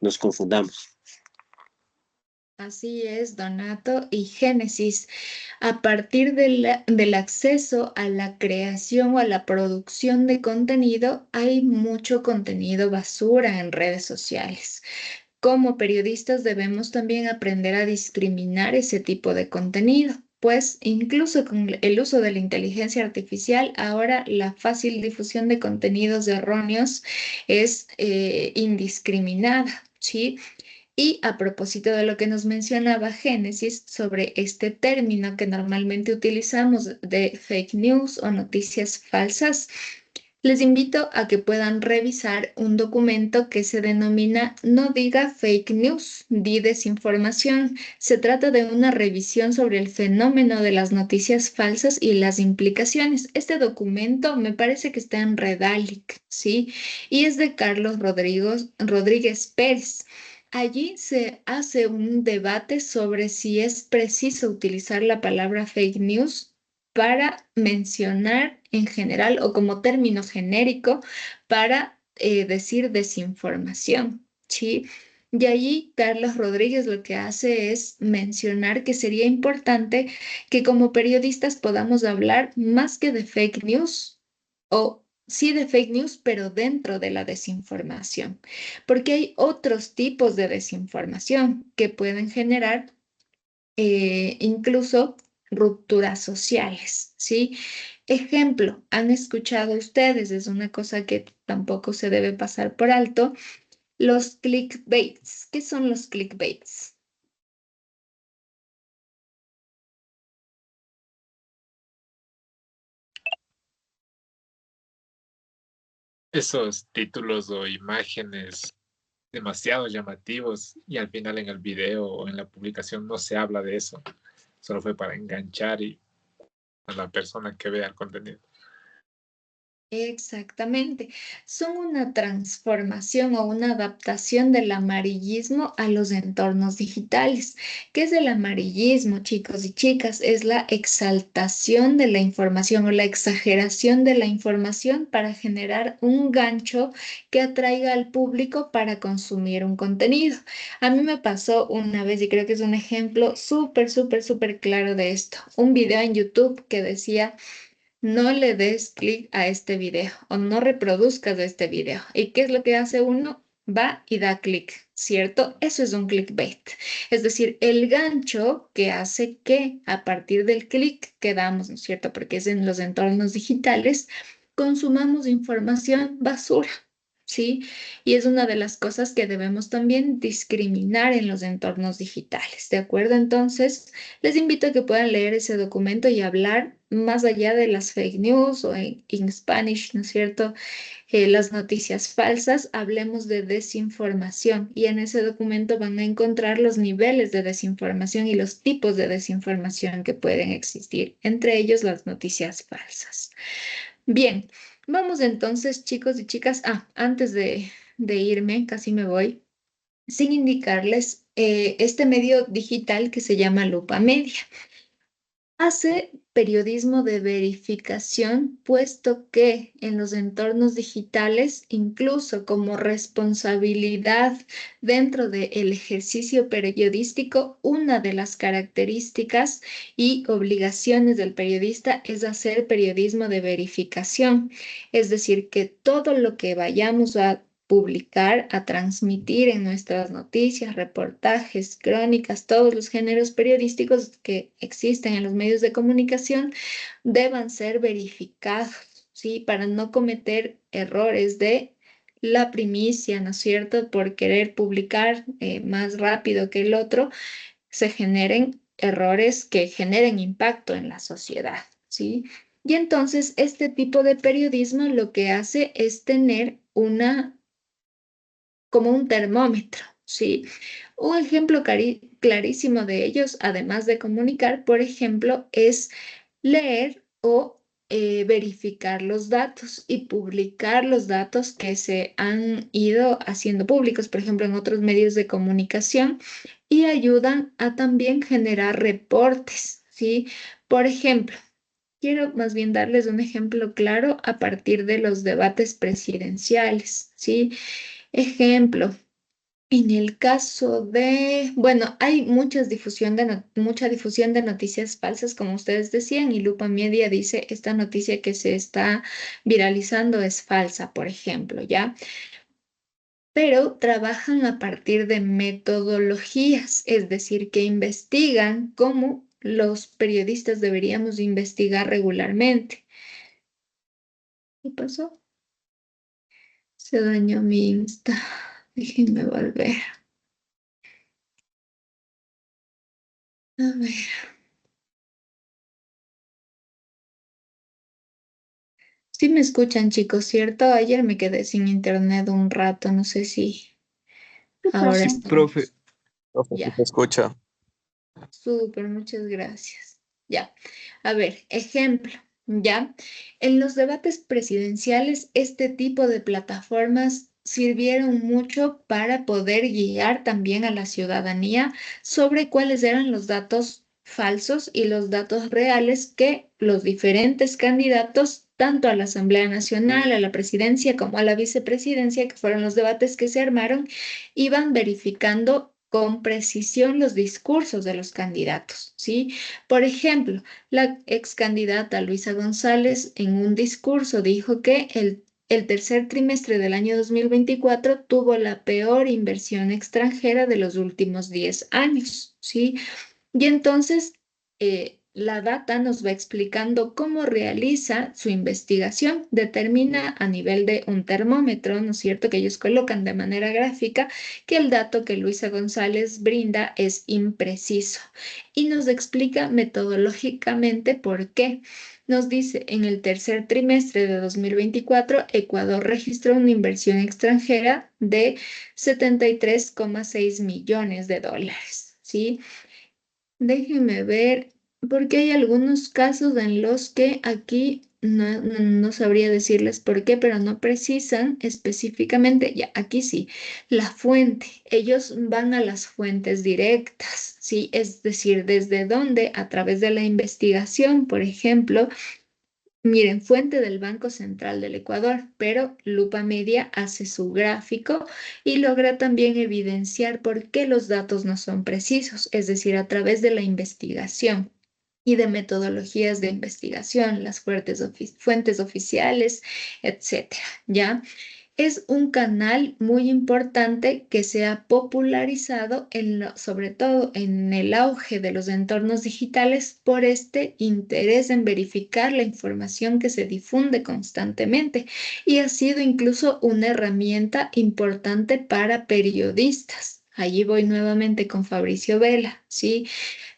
nos confundamos. Así es, Donato y Génesis. A partir del acceso a la creación o a la producción de contenido, hay mucho contenido basura en redes sociales. Como periodistas debemos también aprender a discriminar ese tipo de contenido, pues incluso con el uso de la inteligencia artificial, ahora la fácil difusión de contenidos erróneos es indiscriminada, ¿sí? Y a propósito de lo que nos mencionaba Génesis sobre este término que normalmente utilizamos de fake news o noticias falsas, les invito a que puedan revisar un documento que se denomina No diga fake news, di desinformación. Se trata de una revisión sobre el fenómeno de las noticias falsas y las implicaciones. Este documento me parece que está en Redalic, ¿sí? Y es de Carlos Rodríguez Pérez. Allí se hace un debate sobre si es preciso utilizar la palabra fake news para mencionar en general o como término genérico para decir desinformación, ¿sí? Y allí Carlos Rodríguez lo que hace es mencionar que sería importante que como periodistas podamos hablar más que de fake news o sí de fake news, pero dentro de la desinformación, porque hay otros tipos de desinformación que pueden generar incluso rupturas sociales, ¿sí? Ejemplo, han escuchado ustedes, es una cosa que tampoco se debe pasar por alto, los clickbaits. ¿Qué son los clickbaits? Esos títulos o imágenes demasiado llamativos y al final en el video o en la publicación no se habla de eso. Solo fue para enganchar a la persona que vea el contenido. Exactamente. Son una transformación o una adaptación del amarillismo a los entornos digitales. ¿Qué es el amarillismo, chicos y chicas? Es la exaltación de la información o la exageración de la información para generar un gancho que atraiga al público para consumir un contenido. A mí me pasó una vez y creo que es un ejemplo súper claro de esto. Un video en YouTube que decía: no le des clic a este video o no reproduzcas este video. ¿Y qué es lo que hace uno? Va y da clic, ¿cierto? Eso es un clickbait. Es decir, el gancho que hace que a partir del clic que damos, ¿no es cierto? Porque es en los entornos digitales, consumamos información basura. ¿Sí? Y es una de las cosas que debemos también discriminar en los entornos digitales, ¿de acuerdo? Entonces, les invito a que puedan leer ese documento y hablar más allá de las fake news o en Spanish, ¿no es cierto? Las noticias falsas, hablemos de desinformación y en ese documento van a encontrar los niveles de desinformación y los tipos de desinformación que pueden existir, entre ellos las noticias falsas. Bien, vamos entonces, chicos y chicas. Antes de irme, casi me voy, sin indicarles este medio digital que se llama Lupa Media. Hace periodismo de verificación, puesto que en los entornos digitales, incluso como responsabilidad dentro del ejercicio periodístico, una de las características y obligaciones del periodista es hacer periodismo de verificación. Es decir, que todo lo que vayamos a publicar, a transmitir en nuestras noticias, reportajes, crónicas, todos los géneros periodísticos que existen en los medios de comunicación deban ser verificados, ¿sí? Para no cometer errores de la primicia, ¿no es cierto? Por querer publicar más rápido que el otro, se generen errores que generen impacto en la sociedad, ¿sí? Y entonces este tipo de periodismo lo que hace es tener una como un termómetro, ¿sí? Un ejemplo clarísimo de ellos, además de comunicar, por ejemplo, es leer o verificar los datos y publicar los datos que se han ido haciendo públicos, por ejemplo, en otros medios de comunicación, y ayudan a también generar reportes, ¿sí? Por ejemplo, quiero más bien darles un ejemplo claro a partir de los debates presidenciales, ¿sí? Ejemplo, en el caso de, bueno, hay mucha difusión de noticias falsas, como ustedes decían, y Lupa Media dice, esta noticia que se está viralizando es falsa, por ejemplo, ¿ya? Pero trabajan a partir de metodologías, es decir, que investigan cómo los periodistas deberíamos investigar regularmente. ¿Qué pasó? Se dañó mi Insta. Déjenme volver. A ver. Sí me escuchan, chicos, ¿cierto? Ayer me quedé sin internet un rato, no sé si ahora Profe, estamos. profe, si Ya, te escucha. súper, muchas gracias. Ya, a ver, ejemplo, ya. En los debates presidenciales, este tipo de plataformas sirvieron mucho para poder guiar también a la ciudadanía sobre cuáles eran los datos falsos y los datos reales que los diferentes candidatos, tanto a la Asamblea Nacional, a la presidencia como a la vicepresidencia, que fueron los debates que se armaron, iban verificando con precisión los discursos de los candidatos, ¿sí? Por ejemplo, la ex candidata Luisa González en un discurso dijo que el tercer trimestre del año 2024 tuvo la peor inversión extranjera de los últimos 10 años, ¿sí? Y entonces la data nos va explicando cómo realiza su investigación, determina a nivel de un termómetro, ¿no es cierto?, que ellos colocan de manera gráfica que el dato que Luisa González brinda es impreciso y nos explica metodológicamente por qué. Nos dice, en el tercer trimestre de 2024, Ecuador registró una inversión extranjera de 73,6 millones de dólares, ¿sí? Déjenme ver, porque hay algunos casos en los que aquí no sabría decirles por qué, pero no precisan específicamente, ya aquí sí, la fuente. Ellos van a las fuentes directas, ¿sí? Es decir, desde dónde, a través de la investigación, por ejemplo. Miren, fuente del Banco Central del Ecuador, pero Lupa Media hace su gráfico y logra también evidenciar por qué los datos no son precisos, es decir, a través de la investigación y de metodologías de investigación, las fuentes oficiales, etcétera, ¿ya? Es un canal muy importante que se ha popularizado sobre todo en el auge de los entornos digitales por este interés en verificar la información que se difunde constantemente y ha sido incluso una herramienta importante para periodistas. Allí voy nuevamente con Fabricio Vela, ¿sí?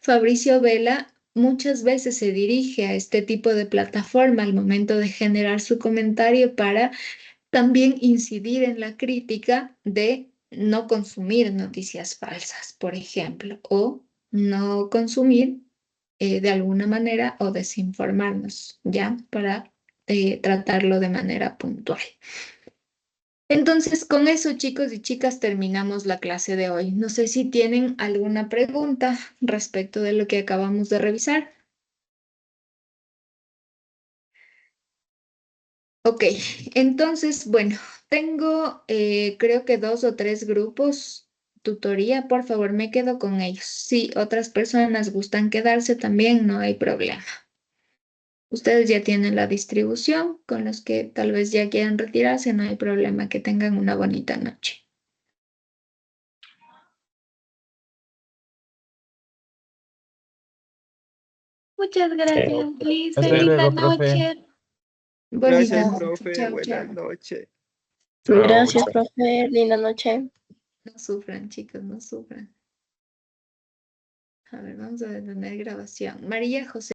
Fabricio Vela muchas veces se dirige a este tipo de plataforma al momento de generar su comentario para también incidir en la crítica de no consumir noticias falsas, por ejemplo, o no consumir de alguna manera o desinformarnos, ¿ya? Para tratarlo de manera puntual. Entonces, con eso, chicos y chicas, terminamos la clase de hoy. No sé si tienen alguna pregunta respecto de lo que acabamos de revisar. Ok, entonces, bueno, tengo creo que 2 o 3 grupos tutoría, por favor, me quedo con ellos. Si otras personas gustan quedarse también, no hay problema. Ustedes ya tienen la distribución, con los que tal vez ya quieran retirarse, no hay problema, que tengan una bonita noche. Muchas gracias, Liz. Hasta Linda luego, profe. noche. Gracias, Bonita noche. profe. Chao, Buenas chao. noches. Gracias, profe. Linda noche. No sufran, chicos, no sufran. A ver, vamos a detener grabación. María José.